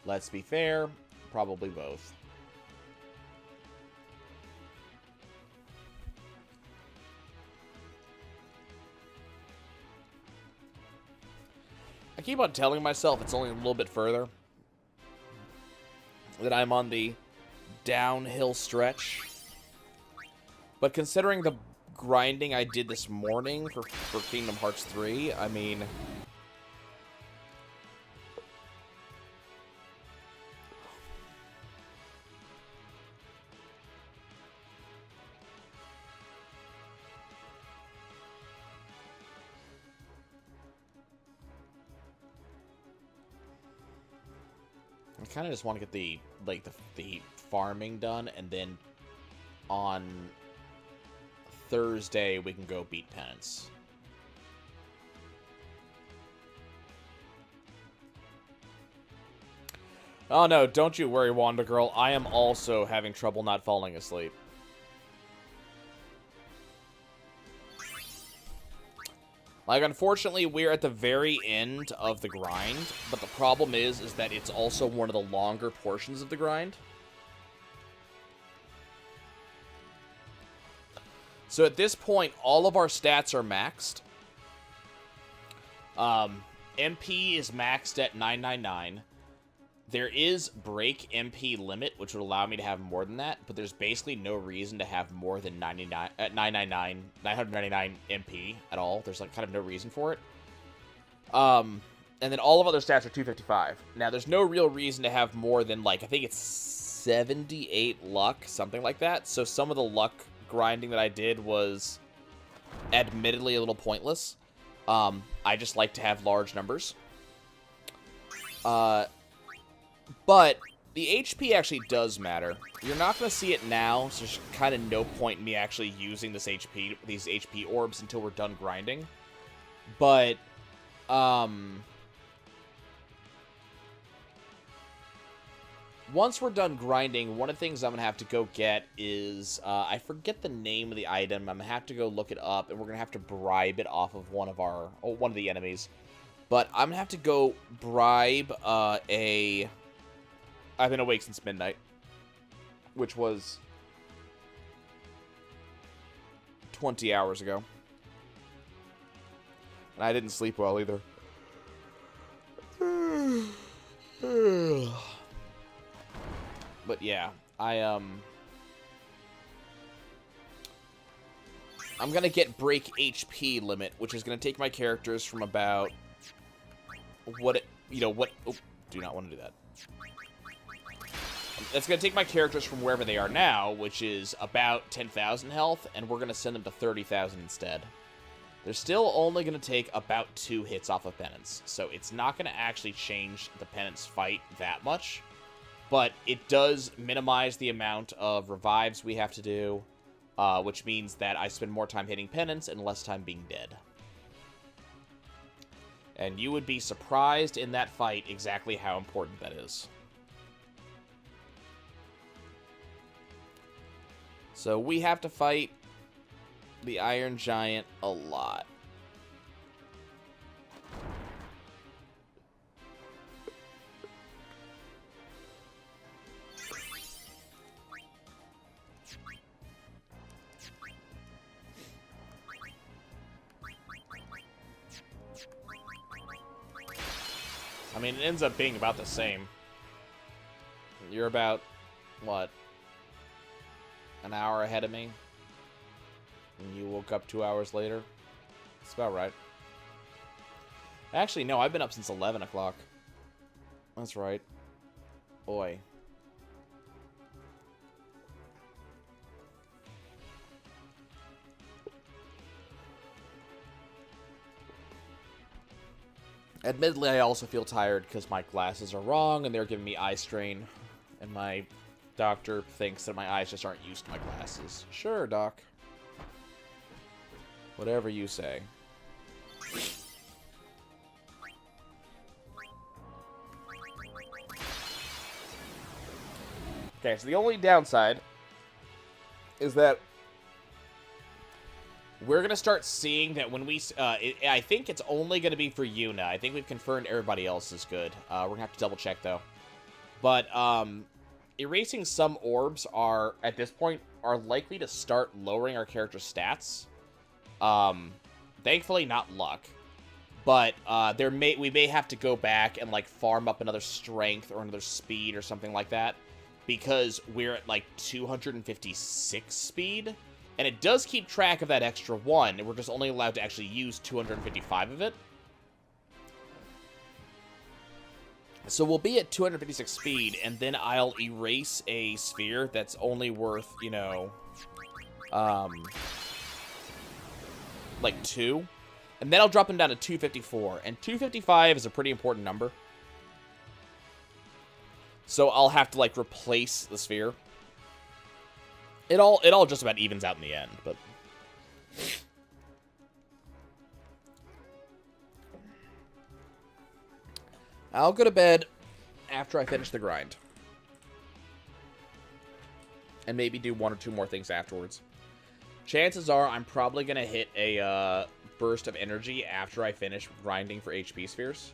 Let's be fair, probably both. I keep on telling myself it's only a little bit further, that I'm on the downhill stretch. But considering the grinding I did this morning for Kingdom Hearts 3, I mean... I kind of just want to get the farming done, and then on Thursday we can go beat Penance. Oh no, don't you worry, Wanda Girl. I am also having trouble not falling asleep. Like, unfortunately, we're at the very end of the grind, but the problem is that it's also one of the longer portions of the grind. So at this point, all of our stats are maxed. MP is maxed at 999. There is break MP limit, which would allow me to have more than that, but there's basically no reason to have more than 999 MP at all. There's like kind of no reason for it. And then all of other stats are 255. Now, there's no real reason to have more than, like, I think it's 78 luck, something like that. So some of the luck grinding that I did was admittedly a little pointless. I just like to have large numbers. But the HP actually does matter. You're not going to see it now, so there's kind of no point in me actually using these HP orbs until we're done grinding. But, once we're done grinding, one of the things I'm going to have to go get is, I forget the name of the item. I'm going to have to go look it up, and we're going to have to bribe it off of one of the enemies. But I'm going to have to go bribe, I've been awake since midnight, which was 20 hours ago. And I didn't sleep well either. But yeah, I'm gonna get break HP limit, which is gonna take my characters from about oh, do not want to do that. That's going to take my characters from wherever they are now, which is about 10,000 health, and we're going to send them to 30,000 instead. They're still only going to take about 2 hits off of Penance, so it's not going to actually change the Penance fight that much, but it does minimize the amount of revives we have to do, which means that I spend more time hitting Penance and less time being dead. And you would be surprised in that fight exactly how important that is. So we have to fight the Iron Giant a lot. I mean, it ends up being about the same. You're about, what, an hour ahead of me? And you woke up 2 hours later? That's about right. Actually, no, I've been up since 11 o'clock. That's right. Boy. Admittedly, I also feel tired because my glasses are wrong and they're giving me eye strain. And my doctor thinks that my eyes just aren't used to my glasses. Sure, doc. Whatever you say. Okay, so the only downside is that we're going to start seeing that when we... I think it's only going to be for Yuna. I think we've confirmed everybody else is good. We're going to have to double check, though. But erasing some orbs are, at this point, are likely to start lowering our character's stats. Thankfully, not luck. But we may have to go back and, like, farm up another strength or another speed or something like that. Because we're at, like, 256 speed. And it does keep track of that extra 1. We're just only allowed to actually use 255 of it. So we'll be at 256 speed, and then I'll erase a sphere that's only worth, you know, like 2. And then I'll drop him down to 254. And 255 is a pretty important number. So I'll have to, like, replace the sphere. It all just about evens out in the end, but... I'll go to bed after I finish the grind. And maybe do 1 or 2 more things afterwards. Chances are I'm probably going to hit a burst of energy after I finish grinding for HP spheres.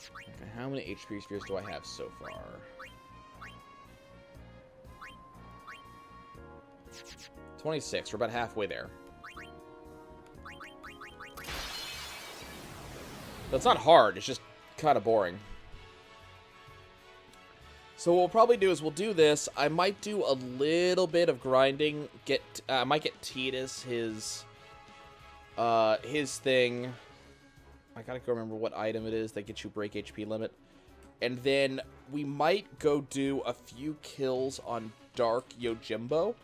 Okay, how many HP spheres do I have so far? 26. We're about halfway there. That's not hard. It's just kind of boring. So what we'll probably do is we'll do this. I might do a little bit of grinding. I might get Tidus his thing. I gotta go remember what item it is that gets you break HP limit. And then we might go do a few kills on Dark Yojimbo.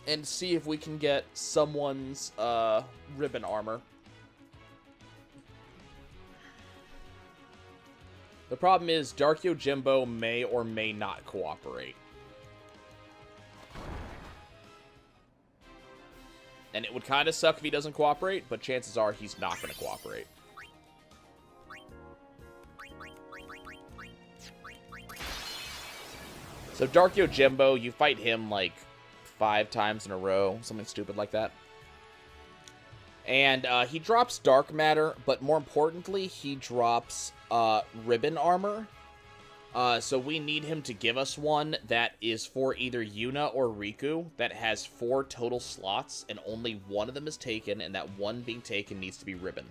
And see if we can get someone's ribbon armor. The problem is Dark Yojimbo may or may not cooperate. And it would kind of suck if he doesn't cooperate, but chances are he's not going to cooperate. So Dark Yojimbo, you fight him like 5 times in a row, something stupid like that. And he drops dark matter, but more importantly, he drops ribbon armor. So we need him to give us one that is for either Yuna or Riku that has 4 total slots, and only one of them is taken, and that one being taken needs to be ribbon.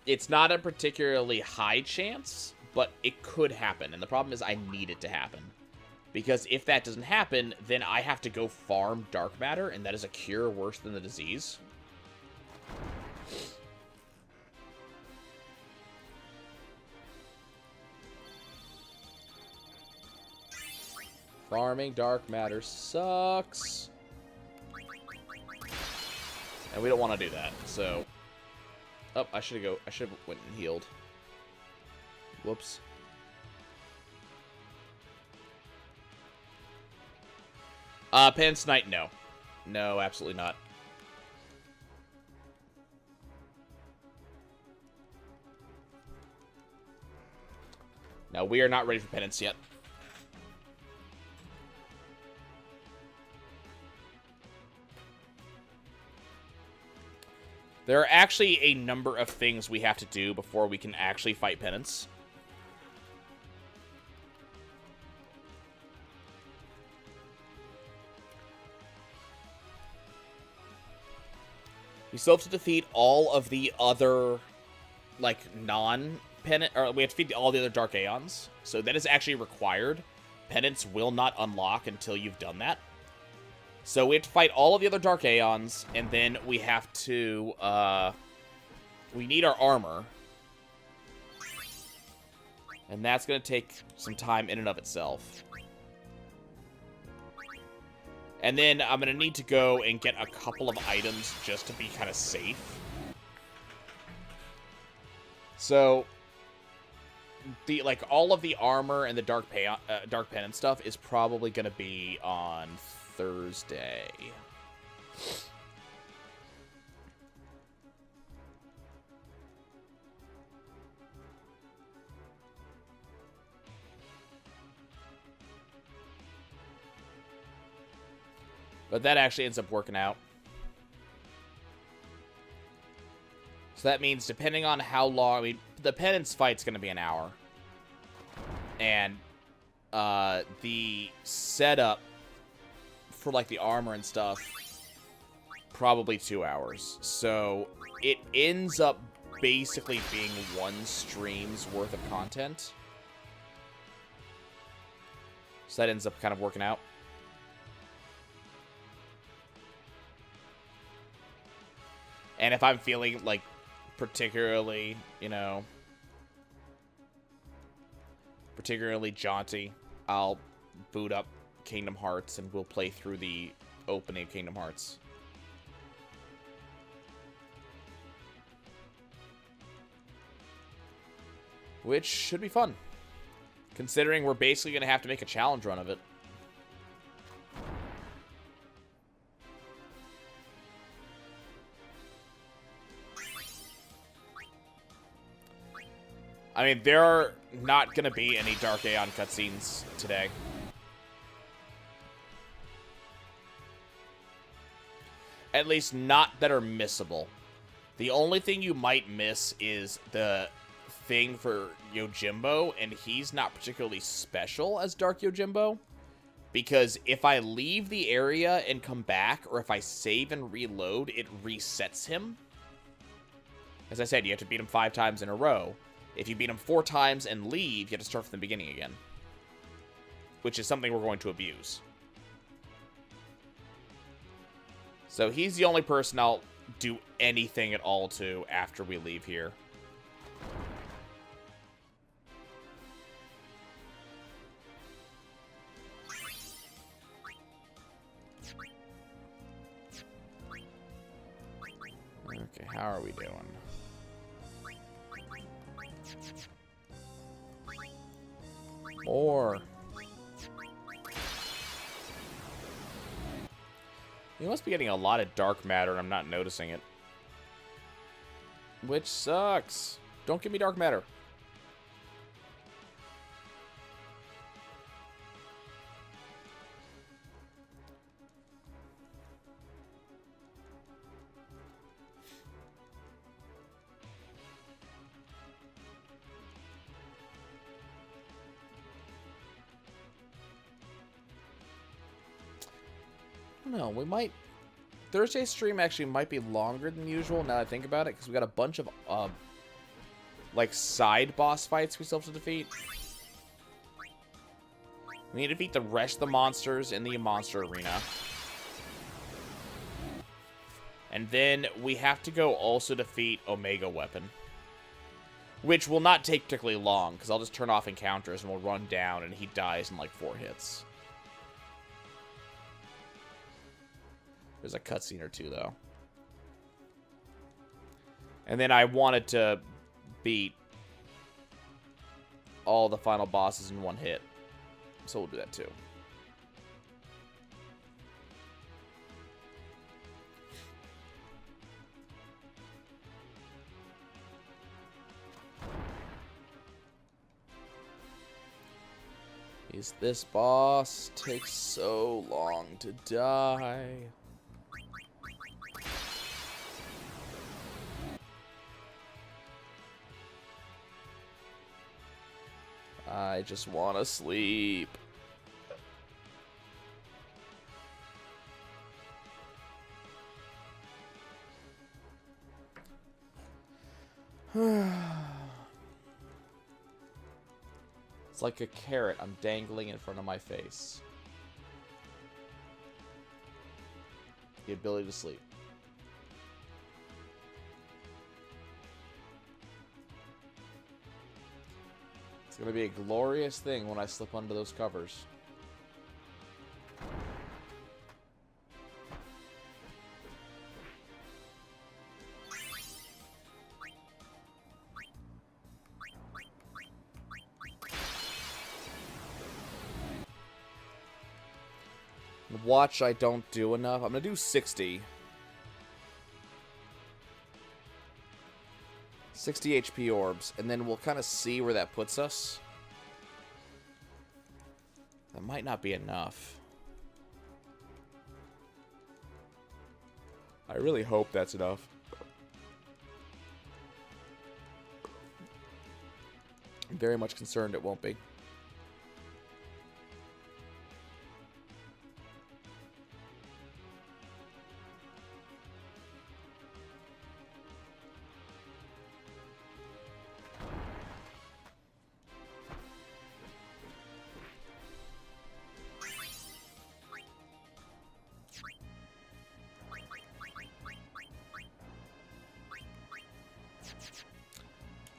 It's not a particularly high chance, but it could happen, and the problem is I need it to happen. Because if that doesn't happen, then I have to go farm dark matter, and that is a cure worse than the disease. Farming dark matter sucks. And we don't want to do that, so... Oh, I should have went and healed. Whoops. Penance Knight, no. No, absolutely not. No, we are not ready for Penance yet. There are actually a number of things we have to do before we can actually fight Penance. We still have to defeat all of the other, like, non-Penance, or we have to defeat all the other Dark Aeons. So that is actually required. Penance will not unlock until you've done that. So we have to fight all of the other Dark Aeons, and then we have to, we need our armor. And that's going to take some time in and of itself. And then I'm going to need to go and get a couple of items just to be kind of safe. So, all of the armor and the Dark Penance stuff is probably going to be on Thursday. But that actually ends up working out. So that means depending on how long... I mean, the Penance fight's going to be an hour. And the setup for, like, the armor and stuff, probably 2 hours. So it ends up basically being one stream's worth of content. So that ends up kind of working out. And if I'm feeling, like, particularly, you know, particularly jaunty, I'll boot up Kingdom Hearts and we'll play through the opening of Kingdom Hearts. Which should be fun, considering we're basically going to have to make a challenge run of it. I mean, there are not going to be any Dark Aeon cutscenes today. At least not that are missable. The only thing you might miss is the thing for Yojimbo, and he's not particularly special as Dark Yojimbo. Because if I leave the area and come back, or if I save and reload, it resets him. As I said, you have to beat him 5 times in a row. If you beat him 4 times and leave, you have to start from the beginning again. Which is something we're going to abuse. So he's the only person I'll do anything at all to after we leave here. Okay, how are we doing? Or you must be getting a lot of dark matter and I'm not noticing it. Which sucks. Don't give me dark matter. No, we might... Thursday's stream actually might be longer than usual now that I think about it, because we got a bunch of, like, side boss fights we still have to defeat. We need to defeat the rest of the monsters in the monster arena. And then we have to go also defeat Omega Weapon. Which will not take particularly long, because I'll just turn off encounters and we'll run down and he dies in like 4 hits. There's a cutscene or two, though. And then I wanted to beat all the final bosses in one hit. So we'll do that too. This boss takes so long to die. I just want to sleep. It's like a carrot I'm dangling in front of my face. The ability to sleep. It's going to be a glorious thing when I slip under those covers. Watch I don't do enough. I'm going to do 60. 60 HP orbs, and then we'll kind of see where that puts us. That might not be enough. I really hope that's enough. I'm very much concerned it won't be.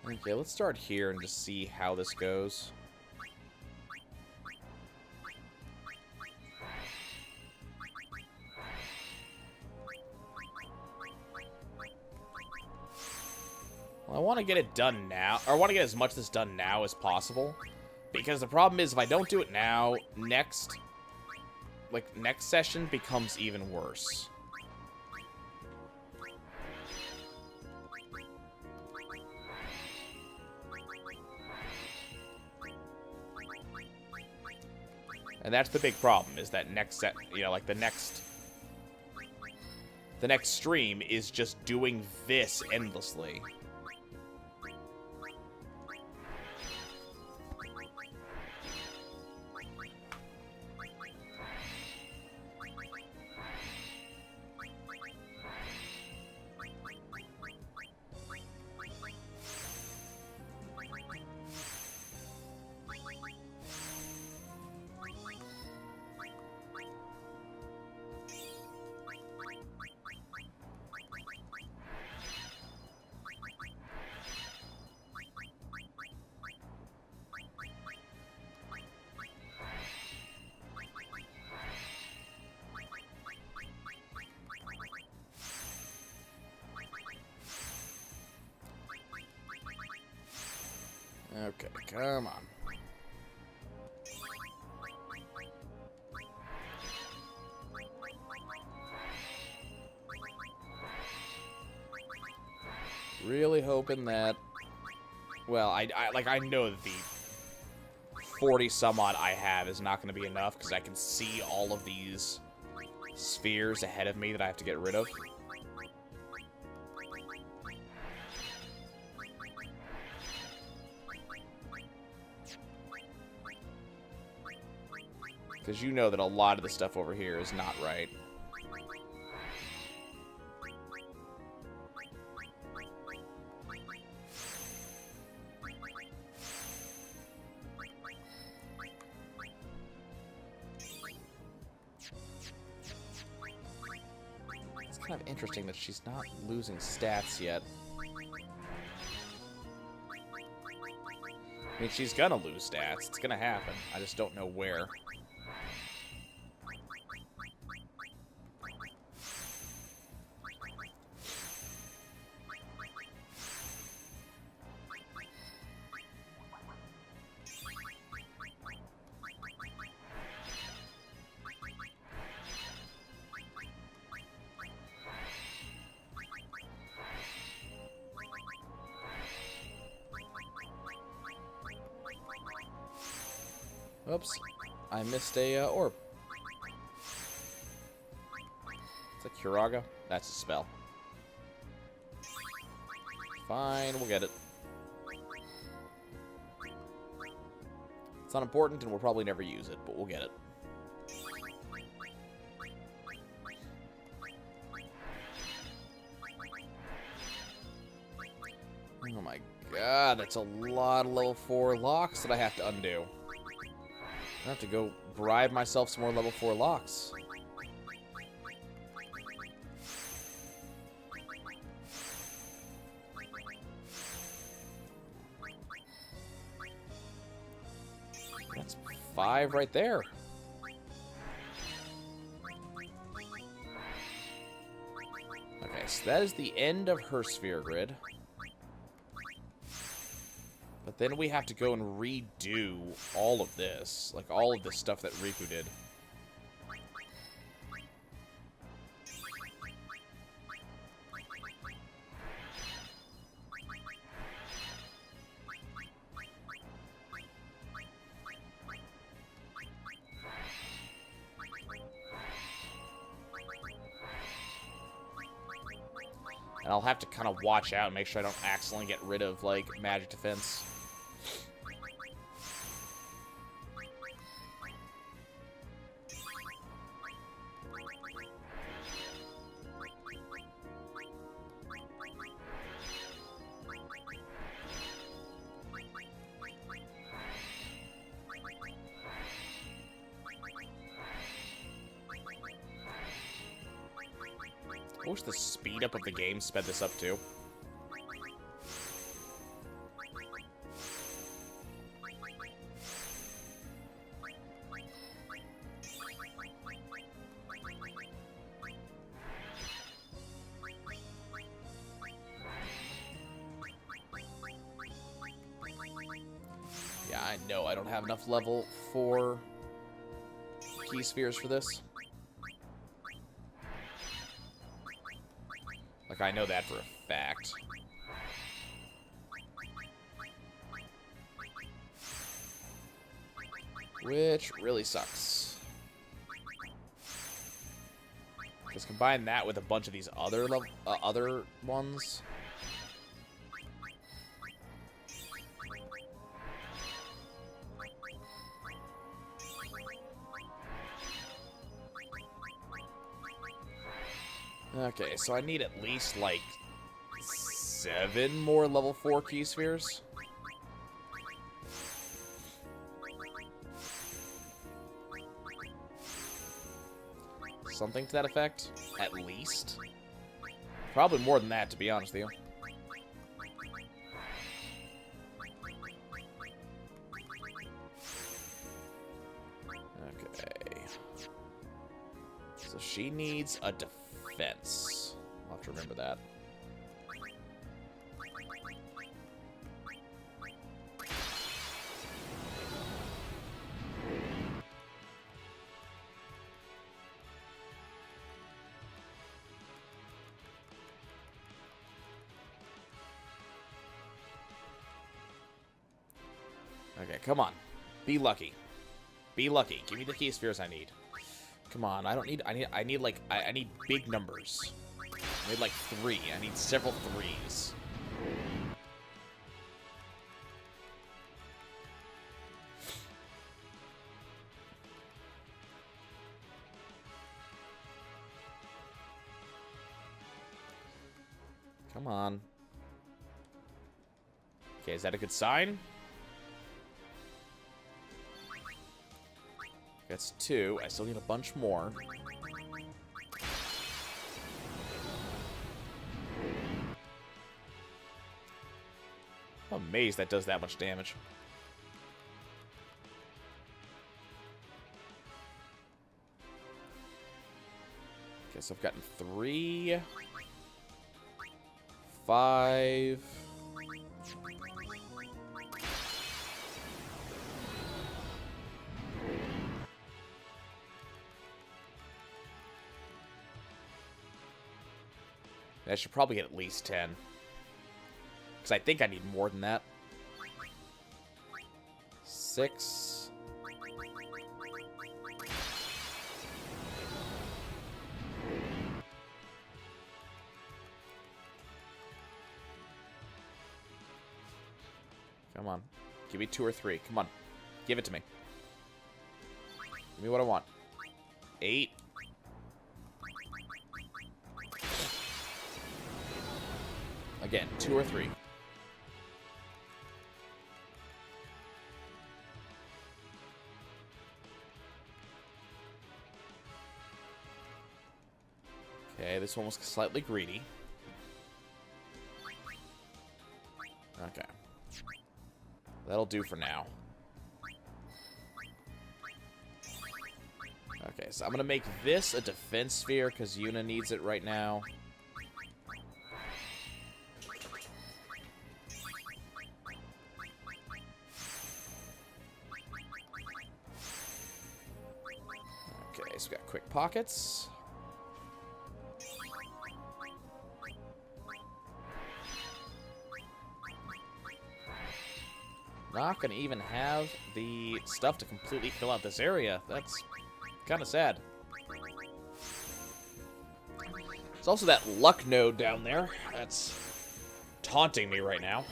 Okay, let's start here and just see how this goes. Well, I want to get it done now, or I want to get as much of this done now as possible. Because the problem is, if I don't do it now, next session becomes even worse. And that's the big problem, is that the next stream is just doing this endlessly. Okay, come on. Really hoping that... Well, I know that the 40 some odd I have is not going to be enough, because I can see all of these spheres ahead of me that I have to get rid of. Because you know that a lot of the stuff over here is not right. It's kind of interesting that she's not losing stats yet. I mean, she's gonna lose stats. It's gonna happen. I just don't know where. Oops. I missed a orb. It's a Curaga. That's a spell. Fine, we'll get it. It's not important, and we'll probably never use it, but we'll get it. Oh my god, that's a lot of level 4 locks that I have to undo. I have to go bribe myself some more level 4 locks. That's 5 right there. Okay, so that is the end of her sphere grid. But then we have to go and redo all of this. Like, all of this stuff that Riku did. And I'll have to kind of watch out and make sure I don't accidentally get rid of, like, magic defense. I wish the speed up of the game sped this up too. Yeah, I know I don't have enough level 4 key spheres for this. Like, I know that for a fact. Which really sucks. Just combine that with a bunch of these other other ones. Okay, so I need at least, like, 7 more level 4 key spheres. Something to that effect, at least. Probably more than that, to be honest with you. Okay. So she needs a defense. I'll have to remember that. Okay, come on. Be lucky. Be lucky. Give me the key spheres I need. Come on, I need like, I need big numbers. I need like 3. I need several 3s. Come on. Okay, is that a good sign? That's 2. I still need a bunch more. I'm amazed that does that much damage. Okay, so I've gotten 3, 5. I should probably get at least 10. Because I think I need more than that. 6. Come on. Give me 2 or 3. Come on. Give it to me. Give me what I want. 8. Again, 2 or 3. Okay, this one was slightly greedy. Okay. That'll do for now. Okay, so I'm going to make this a defense sphere because Yuna needs it right now. Okay, so we got quick pockets. Not gonna even have the stuff to completely fill out this area. That's kind of sad. There's also that luck node down there. That's taunting me right now.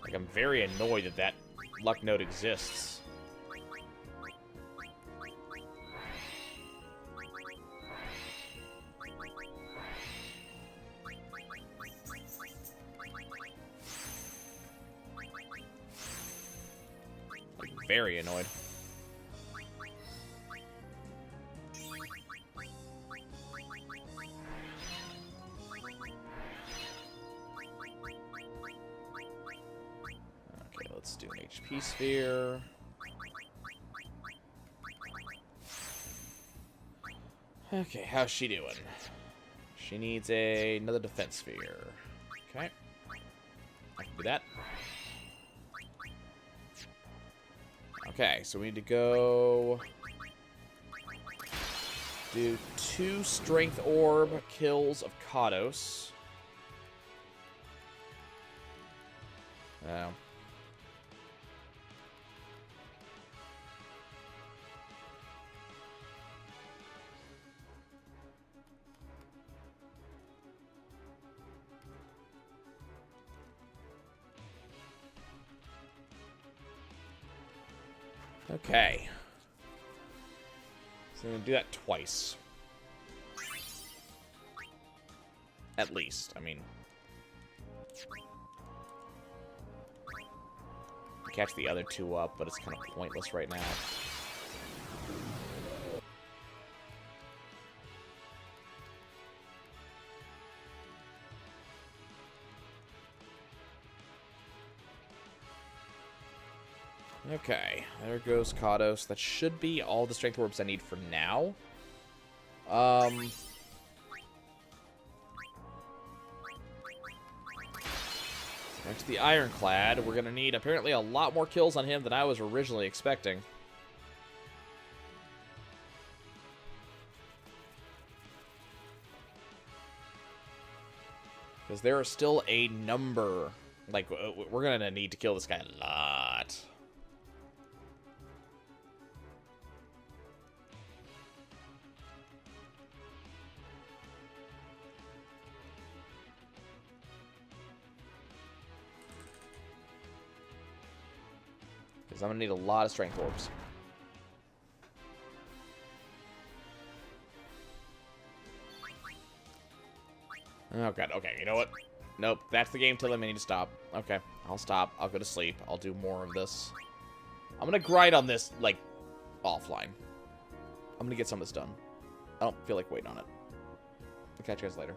Like, I'm very annoyed that that luck node exists. Very annoyed. Okay, let's do an HP sphere. Okay, how's she doing? She needs another defense sphere. Okay. I can do that. Okay, so we need to go do 2 strength orb kills of Kados. Okay. So I'm going to do that twice. At least, I mean. Catch the other 2 up, but it's kind of pointless right now. Okay, there goes Kados. That should be all the strength orbs I need for now. Next to the Ironclad, we're gonna need apparently a lot more kills on him than I was originally expecting. Because there are still a number. Like, we're gonna need to kill this guy a lot. Because I'm going to need a lot of strength orbs. Oh, God. Okay, you know what? Nope, that's the game. Tell them I need to stop. Okay, I'll stop. I'll go to sleep. I'll do more of this. I'm going to grind on this, like, offline. I'm going to get some of this done. I don't feel like waiting on it. I'll catch you guys later.